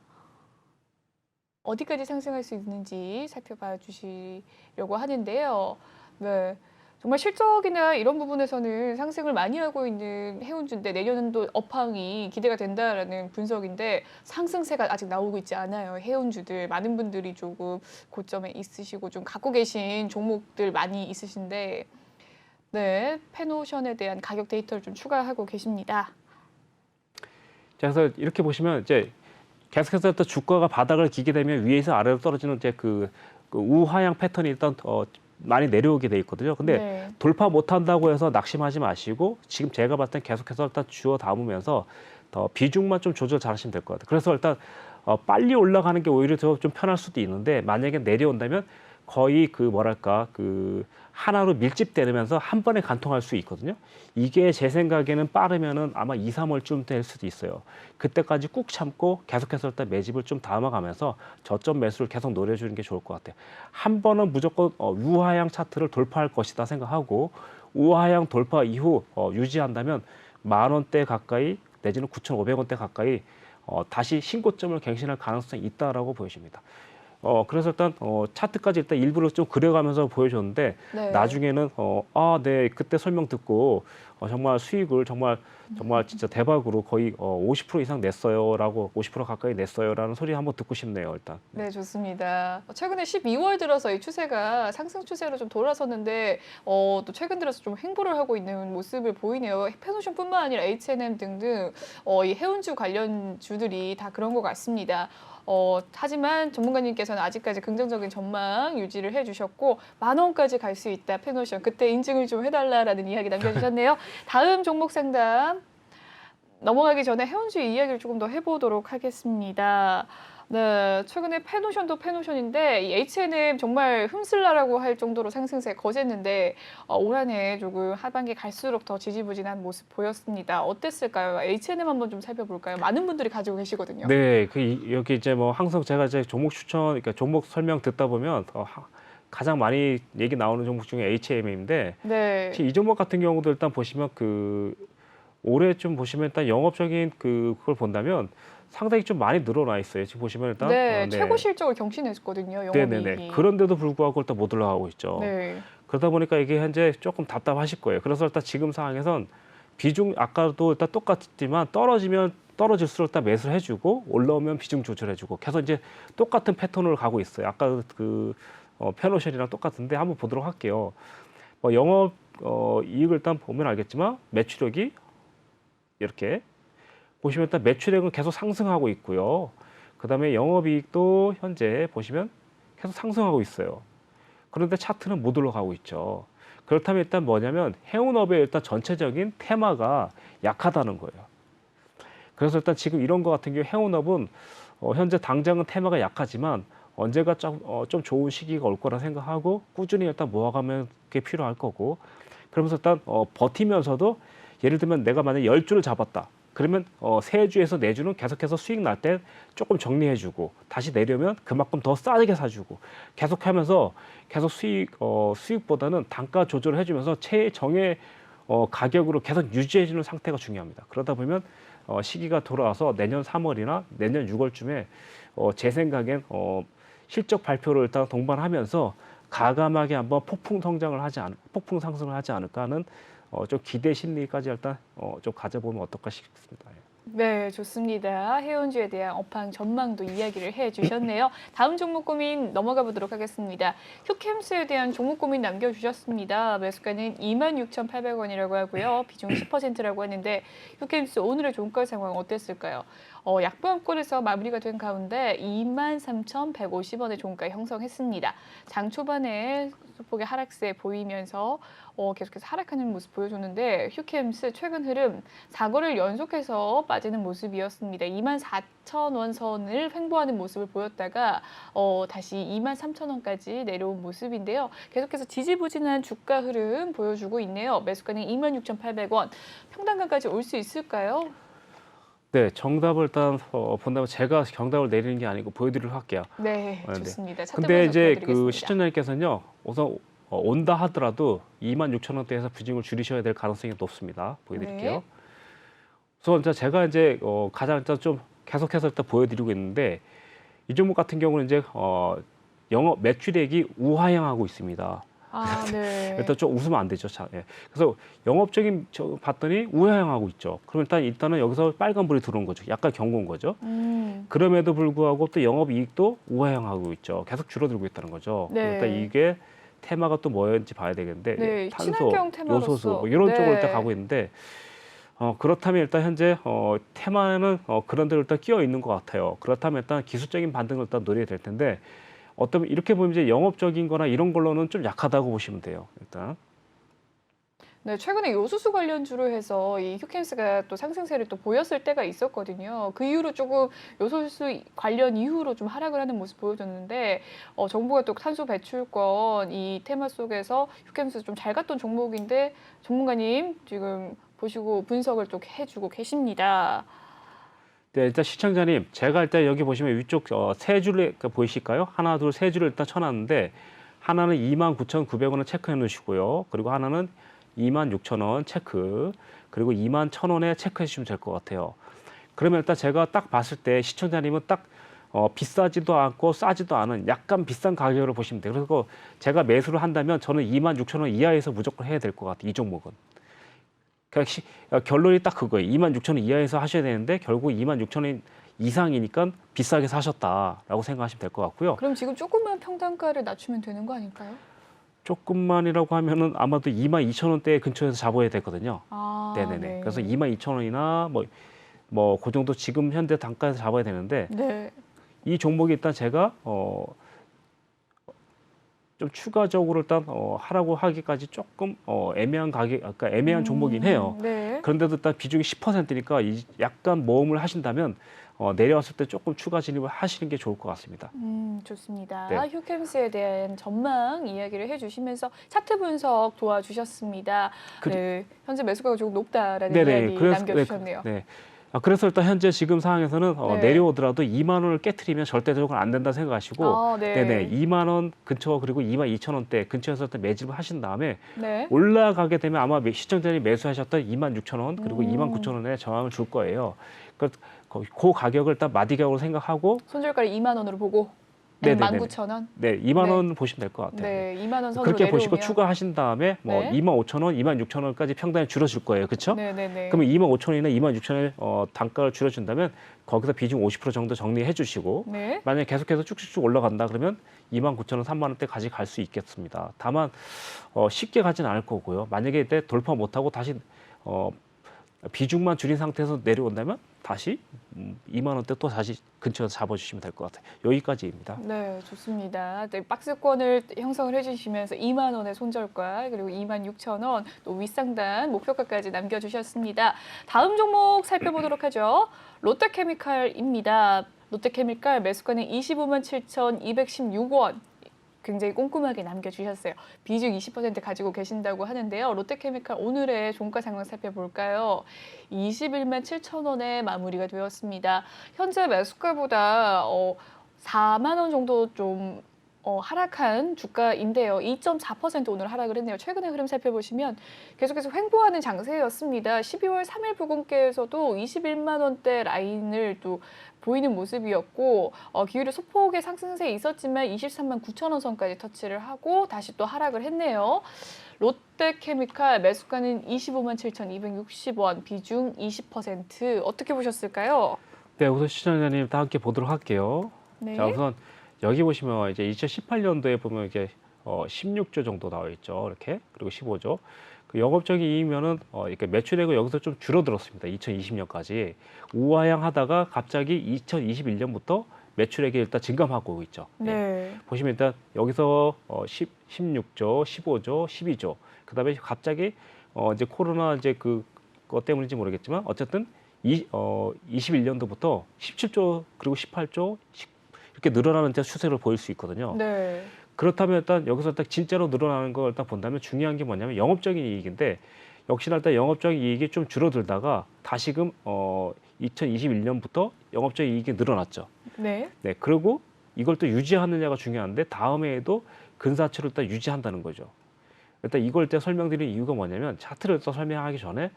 어디까지 상승할 수 있는지 살펴봐 주시려고 하는데요. 네. 정말 실적이나 이런 부분에서는 상승을 많이 하고 있는 해운주인데 내년도 업황이 기대가 된다라는 분석인데 상승세가 아직 나오고 있지 않아요. 해운주들 많은 분들이 조금 고점에 있으시고 좀 갖고 계신 종목들 많이 있으신데 네, 페노션에 대한 가격 데이터를 좀 추가하고 계십니다. 자, 그래서 이렇게 보시면 이제 계속해서 또 주가가 바닥을 기게 되면 위에서 아래로 떨어지는 이제 그 우하향 패턴이 일단 많이 내려오게 돼 있거든요. 근데 네. 돌파 못 한다고 해서 낙심하지 마시고 지금 제가 봤을 땐 계속해서 일단 주워 담으면서 더 비중만 좀 조절 잘 하시면 될 것 같아요. 그래서 일단 빨리 올라가는 게 오히려 더 좀 편할 수도 있는데 만약에 내려온다면 거의 그 뭐랄까 그 하나로 밀집되면서 한 번에 관통할 수 있거든요. 이게 제 생각에는 빠르면은 아마 2, 3월쯤 될 수도 있어요. 그때까지 꾹 참고 계속해서 일단 매집을 좀 담아가면서 저점 매수를 계속 노려주는 게 좋을 것 같아요. 한 번은 무조건 우하향 차트를 돌파할 것이다 생각하고 우하향 돌파 이후 유지한다면 10,000원대 가까이 내지는 9,500원대 가까이 다시 신고점을 갱신할 가능성이 있다라고 보여집니다. 그래서 일단 차트까지 일단 일부러 좀 그려가면서 보여줬는데 네. 나중에는 네, 그때 설명 듣고 정말 수익을 정말 진짜 대박으로 거의 50% 이상 냈어요라고 50% 가까이 냈어요라는 소리 한번 듣고 싶네요, 일단. 네, 좋습니다. 최근에 12월 들어서 이 추세가 상승 추세로 좀 돌아섰는데 또 최근 들어서 좀 횡보를 하고 있는 모습을 보이네요. 페노션뿐만 아니라 H&M 등등 이 해운주 관련 주들이 다 그런 것 같습니다. 하지만 전문가님께서는 아직까지 긍정적인 전망 유지를 해주셨고 10,000원까지 갈 수 있다 페노션 그때 인증을 좀 해달라라는 이야기 남겨주셨네요. 다음 종목 상담 넘어가기 전에 해운주 이야기를 조금 더 해보도록 하겠습니다. 네, 최근에 페노션도 페노션인데 이 H&M 정말 흠슬라라고 할 정도로 상승세 거셌는데 올 한해 조금 하반기 갈수록 더 지지부진한 모습 보였습니다. 어땠을까요? H&M 한번 좀 살펴볼까요? 많은 분들이 가지고 계시거든요. 네, 여기 이제 뭐 항상 제가 이제 종목 추천, 그러니까 종목 설명 듣다 보면 가장 많이 얘기 나오는 종목 중에 H&M인데 네. 이 종목 같은 경우도 일단 보시면 올해 좀 보시면 일단 영업적인 그걸 본다면 상당히 좀 많이 늘어나 있어요. 지금 보시면 일단 네, 최고 실적을 경신했거든요. 네네네. 영업이익이. 그런데도 불구하고 일단 못 올라가고 있죠. 네. 그러다 보니까 이게 현재 조금 답답하실 거예요. 그래서 일단 지금 상황에선 비중 아까도 일단 똑같지만 떨어지면 떨어질수록 일단 매수를 해주고 올라오면 비중 조절해주고 계속 이제 똑같은 패턴으로 가고 있어요. 아까 그 페노션이랑 똑같은데 한번 보도록 할게요. 영업 이익을 일단 보면 알겠지만 매출액이 이렇게 보시면 일단 매출액은 계속 상승하고 있고요. 그다음에 영업이익도 현재 보시면 계속 상승하고 있어요. 그런데 차트는 못 올라가고 있죠. 그렇다면 일단 뭐냐면 해운업의 일단 전체적인 테마가 약하다는 거예요. 그래서 일단 지금 이런 거 같은 경우 해운업은 현재 당장은 테마가 약하지만 언제가 좀 좋은 시기가 올 거라 생각하고 꾸준히 일단 모아가면 게 필요할 거고 그러면서 일단 버티면서도 예를 들면 내가 만약에 10주를 잡았다. 그러면 3주에서 4주는 계속해서 수익 날 때 조금 정리해주고 다시 내려면 그만큼 더 싸게 사주고 계속하면서 계속 수익보다는 단가 조절을 해주면서 최정의 가격으로 계속 유지해주는 상태가 중요합니다. 그러다 보면 시기가 돌아와서 내년 3월이나 내년 6월쯤에 제 생각엔 실적 발표를 일단 동반하면서 가감하게 한번 폭풍 상승을 하지 않을까 하는 좀 기대 심리까지 일단 좀 가져보면 어떨까 싶습니다. 네, 좋습니다. 해운주에 대한 업황 전망도 이야기를 해주셨네요. 다음 종목 고민 넘어가 보도록 하겠습니다. 휴캠스에 대한 종목 고민 남겨주셨습니다. 매수가는 26,800원이라고 하고요. 비중 10%라고 하는데 휴캠스 오늘의 종가 상황 어땠을까요? 약보합권에서 마무리가 된 가운데 23,150원의 종가 형성했습니다. 장 초반에 소폭의 하락세 보이면서 계속해서 하락하는 모습 보여줬는데 휴캠스 최근 흐름 4거래를 연속해서 빠지는 모습이었습니다. 24,000원 선을 횡보하는 모습을 보였다가 다시 23,000원까지 내려온 모습인데요. 계속해서 지지부진한 주가 흐름 보여주고 있네요. 매수가는 26,800원. 평단가까지 올 수 있을까요? 네, 정답을 일단 본다면 제가 정답을 내리는 게 아니고 보여드리도록 할게요. 네, 네. 좋습니다. 근데 이제 그 보여드리겠습니다. 시청자님께서는요, 우선 온다 하더라도 26,000원대에서 비중을 줄이셔야 될 가능성이 높습니다. 보여드릴게요. 네. 우선 제가 이제 가장 일단 좀 계속해서 일단 보여드리고 있는데 이 종목 같은 경우는 이제 영업 매출액이 우하향하고 있습니다. 아, 네. 일단 좀 웃으면 안 되죠. 예. 그래서 영업적인 봤더니 우하향하고 있죠. 그럼 일단은 여기서 빨간불이 들어온 거죠. 약간 경고인 거죠. 그럼에도 불구하고 또 영업이익도 우하향하고 있죠. 계속 줄어들고 있다는 거죠. 네. 일단 이게 테마가 또 뭐였는지 봐야 되겠는데 네, 탄소, 친환경 테마로서. 요소수 뭐 이런 네. 쪽으로 일단 가고 있는데 그렇다면 일단 현재 테마에는 그런 데로 일단 끼어 있는 것 같아요. 그렇다면 일단 기술적인 반등을 일단 노려야 될 텐데 어떤 이렇게 보면 이제 영업적인 거나 이런 걸로는 좀 약하다고 보시면 돼요. 일단. 네, 최근에 요소수 관련주로 해서 이 휴캠스가 또 상승세를 또 보였을 때가 있었거든요. 그 이후로 조금 요소수 관련 이후로 좀 하락을 하는 모습 보여줬는데 정부가 또 탄소 배출권 이 테마 속에서 휴캠스 좀 잘 갔던 종목인데 전문가님 지금 보시고 분석을 또 해주고 계십니다. 네, 일단 시청자님, 제가 일단 여기 보시면 위쪽 세 줄을 보이실까요? 하나, 둘, 세 줄을 일단 쳐놨는데 하나는 29,900원을 체크해 놓으시고요. 그리고 하나는 26,000원 체크, 그리고 21,000원에 체크해 주시면 될 것 같아요. 그러면 일단 제가 딱 봤을 때 시청자님은 딱 비싸지도 않고 싸지도 않은 약간 비싼 가격으로 보시면 돼요. 그래서 제가 매수를 한다면 저는 26,000원 이하에서 무조건 해야 될 것 같아요. 이 종목은. 그러니까 결론이 딱 그거예요. 26,000원 이하에서 하셔야 되는데 결국 26,000원 이상이니까 비싸게 사셨다라고 생각하시면 될 것 같고요. 그럼 지금 조금만 평단가를 낮추면 되는 거 아닐까요? 조금만이라고 하면은 아마도 22,000원대 근처에서 잡아야 되거든요. 아, 네네네. 네. 그래서 22,000원이나 뭐 그 정도 지금 현재 단가에서 잡아야 되는데 네. 이 종목이 일단 제가 좀 추가적으로 일단 하라고 하기까지 조금 애매한 가격, 아까 애매한 종목이긴 해요. 네. 그런데도 일단 비중이 10%니까 약간 모험을 하신다면 내려왔을 때 조금 추가 진입을 하시는 게 좋을 것 같습니다. 좋습니다. 네. 휴캠스에 대한 전망 이야기를 해주시면서 차트 분석 도와주셨습니다. 네, 현재 매수가가 조금 높다라는 이야기 남겨주셨네요. 네. 그래서 일단 현재 지금 상황에서는 네. 내려오더라도 2만 원을 깨트리면 절대적으로 안 된다 생각하시고 네. 네네 2만 원 근처 그리고 22,000원대 근처에서 일단 매집을 하신 다음에 네. 올라가게 되면 아마 시청자들이 매수하셨던 26,000원 그리고 29,000원에 저항을 줄 거예요. 그 가격을 일단 마디 가격으로 생각하고 손절가를 2만 원으로 보고 네네네. 19,000원. 네, 2만 네. 원 보시면 될 것 같아요. 네, 2만 원 선으로 그렇게 내려오면 보시고 추가하신 다음에 뭐 네. 2만 5천 원, 2만 6천 원까지 평단이 줄어질 거예요. 그렇죠? 네네네. 그러면 2만 5천 원이나 2만 6천 원의 단가를 줄여준다면 거기서 비중 50% 정도 정리해 주시고 네. 만약에 계속해서 쭉쭉쭉 올라간다 그러면 2만 9천 원, 3만 원대까지 갈 수 있겠습니다. 다만 쉽게 가지는 않을 거고요. 만약에 이때 돌파 못하고 다시 비중만 줄인 상태에서 내려온다면 다시 2만 원대 또 다시 근처에서 잡아주시면 될 것 같아요. 여기까지입니다. 네, 좋습니다. 네, 박스권을 형성을 해주시면서 2만 원의 손절가 그리고 2만 6천 원, 또 윗상단 목표가까지 남겨주셨습니다. 다음 종목 살펴보도록 하죠. 롯데케미칼입니다. 롯데케미칼 매수가는 25만 7,216원. 굉장히 꼼꼼하게 남겨주셨어요. 비중 20% 가지고 계신다고 하는데요. 롯데케미칼 오늘의 종가 상황 살펴볼까요? 21만 7천 원에 마무리가 되었습니다. 현재 매수가보다 4만 원 정도 좀 하락한 주가인데요. 2.4% 오늘 하락을 했네요. 최근의 흐름 살펴보시면 계속해서 횡보하는 장세였습니다. 12월 3일 부근께에서도 21만 원대 라인을 또 보이는 모습이었고 기울이 소폭의 상승세에 있었지만 23만 9천 원 선까지 터치를 하고 다시 또 하락을 했네요. 롯데케미칼 매수가는 25만 7,260원, 비중 20%. 어떻게 보셨을까요? 네, 우선 시청자님 다 함께 보도록 할게요. 네. 자, 우선 여기 보시면 이제 2018년도에 보면 이게 16조 정도 나와 있죠. 이렇게. 그리고 15조. 그 영업적인 이익면은 이렇게 매출액은 여기서 좀 줄어들었습니다. 2020년까지 우하향하다가 갑자기 2021년부터 매출액이 일단 증감하고 있죠. 네. 보시면 일단 여기서 16조, 15조, 12조. 그다음에 갑자기 이제 코로나 이제 그것 때문인지 모르겠지만 어쨌든 21년도부터 17조 그리고 18조 이렇게 늘어나는 추세를 보일 수 있거든요. 네. 그렇다면 일단 여기서 딱 진짜로 늘어나는 걸 일단 본다면 중요한 게 뭐냐면 영업적인 이익인데 역시나 일단 영업적인 이익이 좀 줄어들다가 다시금 2021년부터 영업적인 이익이 늘어났죠. 네. 네, 그리고 이걸 또 유지하느냐가 중요한데 다음해에도 근사치를 일단 유지한다는 거죠. 일단 이걸 일단 설명드리는 이유가 뭐냐면 차트를 일단 설명하기 전에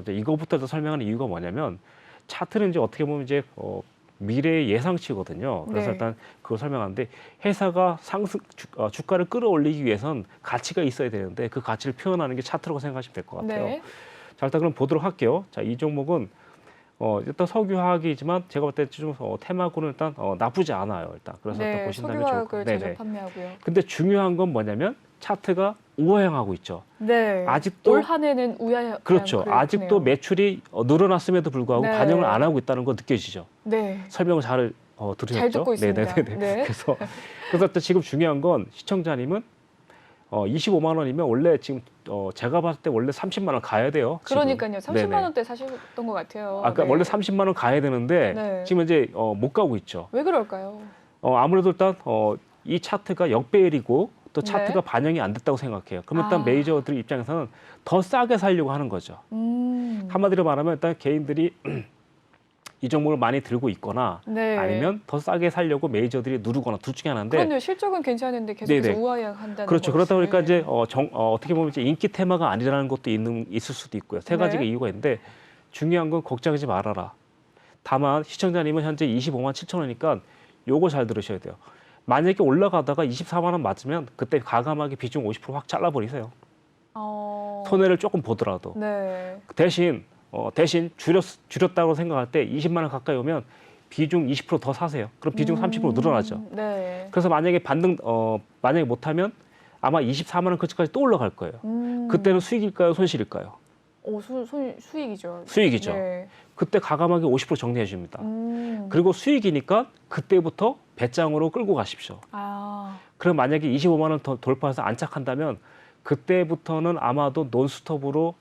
이거부터 일단 설명하는 이유가 뭐냐면 차트는 이제 어떻게 보면 이제 미래의 예상치거든요. 그래서 네. 일단 그걸 설명하는데 회사가 주가를 끌어올리기 위해선 가치가 있어야 되는데 그 가치를 표현하는 게 차트라고 생각하시면 될 것 같아요. 네. 자, 일단 그럼 보도록 할게요. 자, 이 종목은 일단 석유화학이지만 제가 볼 때 좀 테마군은 일단 나쁘지 않아요. 일단 그래서 일단 네, 보신다면 좋을 것 석유화학을 같아요. 제조 판매하고요. 근데 중요한 건 뭐냐면 차트가 우하향하고 있죠. 네. 아직도 올 한 해는 우하향. 그렇죠. 아직도 매출이 늘어났음에도 불구하고 네. 반영을 안 하고 있다는 거 느껴지죠. 네. 설명을 잘 들으셨죠? 잘 듣고 있습니다. 네네네. 네. 그래서 또 지금 중요한 건 시청자님은 25만 원이면 원래 지금 제가 봤을 때 원래 30만 원 가야 돼요. 지금. 그러니까요. 30만 네네. 원대 사셨던 것 같아요. 아까 네. 원래 30만 원 가야 되는데 네. 지금 이제 못 가고 있죠. 왜 그럴까요? 아무래도 일단 이 차트가 역배열이고 또 차트가 네. 반영이 안 됐다고 생각해요. 그럼 일단 아. 메이저들 입장에서는 더 싸게 살려고 하는 거죠. 한마디로 말하면 일단 개인들이 이 종목을 많이 들고 있거나 네. 아니면 더 싸게 살려고 메이저들이 누르거나 둘 중에 하나인데 그런데 실적은 괜찮은데 계속해서 네네. 우하향 한다는 그렇죠. 거지. 그러다 보니까 이제 어떻게 보면 이제 인기 테마가 아니라는 것도 있을 수도 있고요. 세 가지가 네. 이유가 있는데 중요한 건 걱정하지 말아라. 다만 시청자님은 현재 25만 7천 원이니까 요거 잘 들으셔야 돼요. 만약에 올라가다가 24만 원 맞으면 그때 과감하게 비중 50%확 잘라버리세요. 손해를 조금 보더라도. 네. 대신 줄였다고 생각할 때 20만 원 가까이 오면 비중 20%더 사세요. 그럼 비중 30% 늘어나죠. 네. 그래서 만약에 만약에 못하면 아마 24만 원 근처까지 또 올라갈 거예요. 그때는 수익일까요, 손실일까요? 수익이죠. 수익이죠. 네. 그때 과감하게 50% 정리해 줍니다. 그리고 수익이니까 그때부터 배짱으로 끌고 가십시오. 아. 그럼 만약에 25만 원 더 돌파해서 안착한다면 그때부터는 아마도 논스톱으로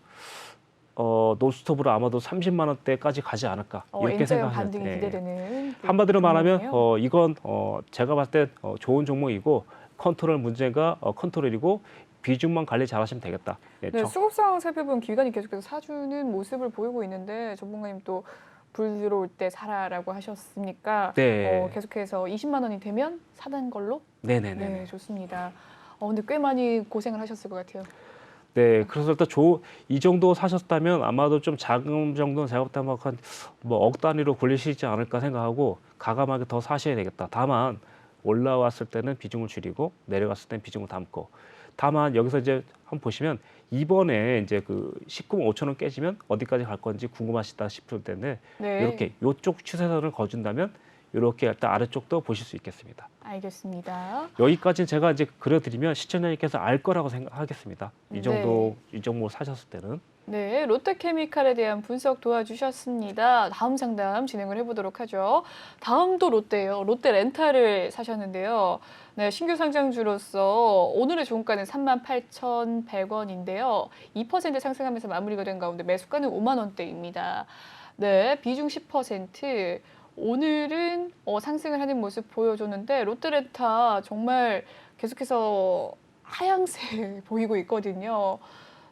아마도 30만 원대까지 가지 않을까 이렇게 N자형 생각하면 반등이 돼요. 기대되는 한마디로 말하면 종목이네요. 이건 제가 봤을 때 좋은 종목이고 컨트롤 문제가 컨트롤이고 비중만 관리 잘하시면 되겠다. 네, 네, 수급 상황 살펴보면 기관이 계속해서 사주는 모습을 보이고 있는데 전문가님 또 불 들어올 때 사라라고 하셨으니까 네. 계속해서 20만 원이 되면 사는 걸로. 네네네. 네, 좋습니다. 근데 꽤 많이 고생을 하셨을 것 같아요. 네, 그래서 일단 이 정도 사셨다면 아마도 좀 자금 정도는 제가 볼때 한뭐억 단위로 굴리시지 않을까 생각하고 과감하게 더 사셔야 되겠다. 다만 올라왔을 때는 비중을 줄이고 내려갔을 때는 비중을 담고. 다만 여기서 이제 한번 보시면 이번에 이제 그 19만 5천 원 깨지면 어디까지 갈 건지 궁금하시다 싶을 텐데 네. 이렇게 이쪽 추세선을 거준다면 이렇게 일단 아래쪽도 보실 수 있겠습니다. 알겠습니다. 여기까지는 제가 이제 그려드리면 시청자님께서 알 거라고 생각하겠습니다. 이 정도 이 종목 사셨을 때는. 네, 롯데케미칼에 대한 분석 도와주셨습니다. 다음 상담 진행을 해보도록 하죠. 다음도 롯데예요. 롯데렌탈을 사셨는데요. 네, 신규 상장주로서 오늘의 종가는 38,100원인데요. 2% 상승하면서 마무리가 된 가운데 매수가는 5만 원대입니다. 네, 비중 10%. 오늘은 상승을 하는 모습 보여줬는데 롯데렌타 정말 계속해서 하향세 보이고 있거든요.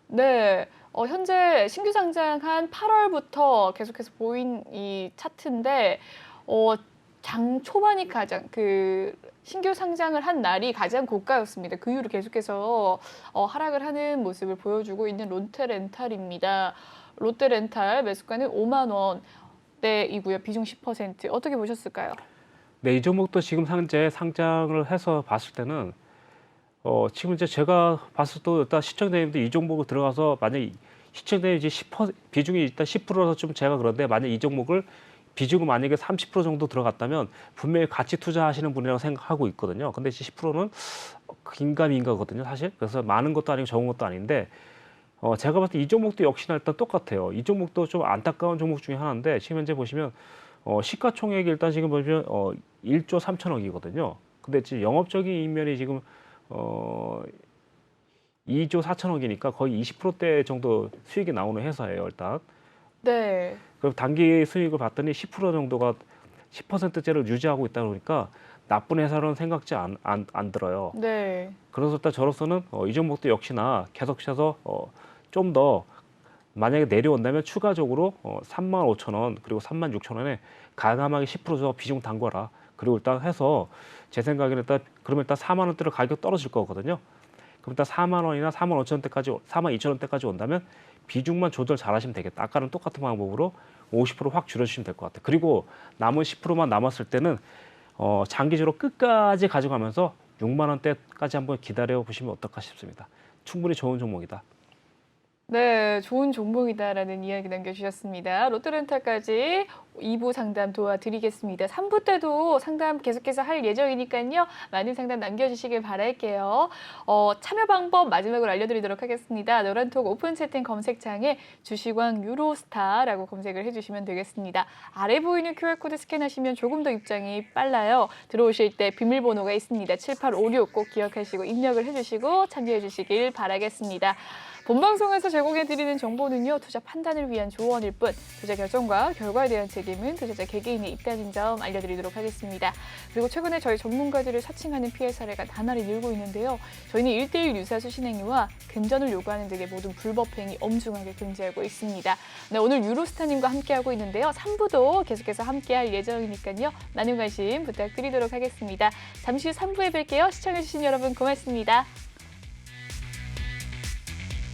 네, 현재 신규 상장한 8월부터 계속해서 보인 이 차트인데 장 초반이 가장 신규 상장을 한 날이 가장 고가였습니다. 그 이후로 계속해서 하락을 하는 모습을 보여주고 있는 롯데렌탈입니다. 롯데렌탈 매수가는 5만 원. 이고요. 비중 10%. 어떻게 보셨을까요? 네, 이 종목도 지금 현재 상장을 해서 봤을 때는 지금 이제 제가 봤을 때 일단 시청자님도 이 종목을 들어가서 만약 시청자님 이제 10% 비중이 일단 10%라서 좀 제가 그런데 만약 이 종목을 비중을 만약에 30% 정도 들어갔다면 분명히 같이 투자하시는 분이라고 생각하고 있거든요. 근데 10%는 긴가민가거든요, 사실. 그래서 많은 것도 아니고 적은 것도 아닌데 제가 봤을 때 이 종목도 역시나 일단 똑같아요. 이 종목도 좀 안타까운 종목 중에 하나인데 지금 현재 보시면 시가총액이 일단 지금 보시면 1조 3천억이거든요. 근데 지금 영업적인 이면이 지금 2조 4천억이니까 거의 20%대 정도 수익이 나오는 회사예요, 일단. 네. 그럼 단기 수익을 봤더니 10% 정도가 10%대를 유지하고 있다 그러니까 나쁜 회사로는 생각지 안 들어요. 네. 그래서 일단 저로서는 이 종목도 역시나 계속해서 좀 더 만약에 내려온다면 추가적으로 3만 5천 원 그리고 3만 6천 원에 과감하게 10% 비중 담궈라. 그리고 일단 해서 제 생각에는 그러면 일단 4만 원대로 가격 떨어질 거거든요. 그럼 일단 4만 원이나 4만 5천 원대까지 4만 2천 원대까지 온다면 비중만 조절 잘하시면 되겠다. 아까는 똑같은 방법으로 50%확 줄여주시면 될 것 같아요. 그리고 남은 10%만 남았을 때는 장기적으로 끝까지 가져가면서 6만 원대까지 한번 기다려 보시면 어떨까 싶습니다. 충분히 좋은 종목이다. 네, 좋은 종목이다라는 이야기 남겨주셨습니다. 롯데렌탈까지 2부 상담 도와드리겠습니다. 3부 때도 상담 계속해서 할 예정이니까요. 많은 상담 남겨주시길 바랄게요. 참여 방법 마지막으로 알려드리도록 하겠습니다. 노란톡 오픈 채팅 검색창에 주식왕 유로스타라고 검색을 해주시면 되겠습니다. 아래 보이는 QR코드 스캔하시면 조금 더 입장이 빨라요. 들어오실 때 비밀번호가 있습니다. 7856 꼭 기억하시고 입력을 해주시고 참여해주시길 바라겠습니다. 본방송에서 제공해드리는 정보는요. 투자 판단을 위한 조언일 뿐 투자 결정과 결과에 대한 책임은 투자자 개개인의 있다는 점 알려드리도록 하겠습니다. 그리고 최근에 저희 전문가들을 사칭하는 피해 사례가 나날이 늘고 있는데요. 저희는 1:1 유사 수신행위와 금전을 요구하는 등의 모든 불법 행위 엄중하게 금지하고 있습니다. 네, 오늘 유로스타님과 함께하고 있는데요. 3부도 계속해서 함께할 예정이니까요. 많은 관심 부탁드리도록 하겠습니다. 잠시 후 3부에 뵐게요. 시청해주신 여러분 고맙습니다.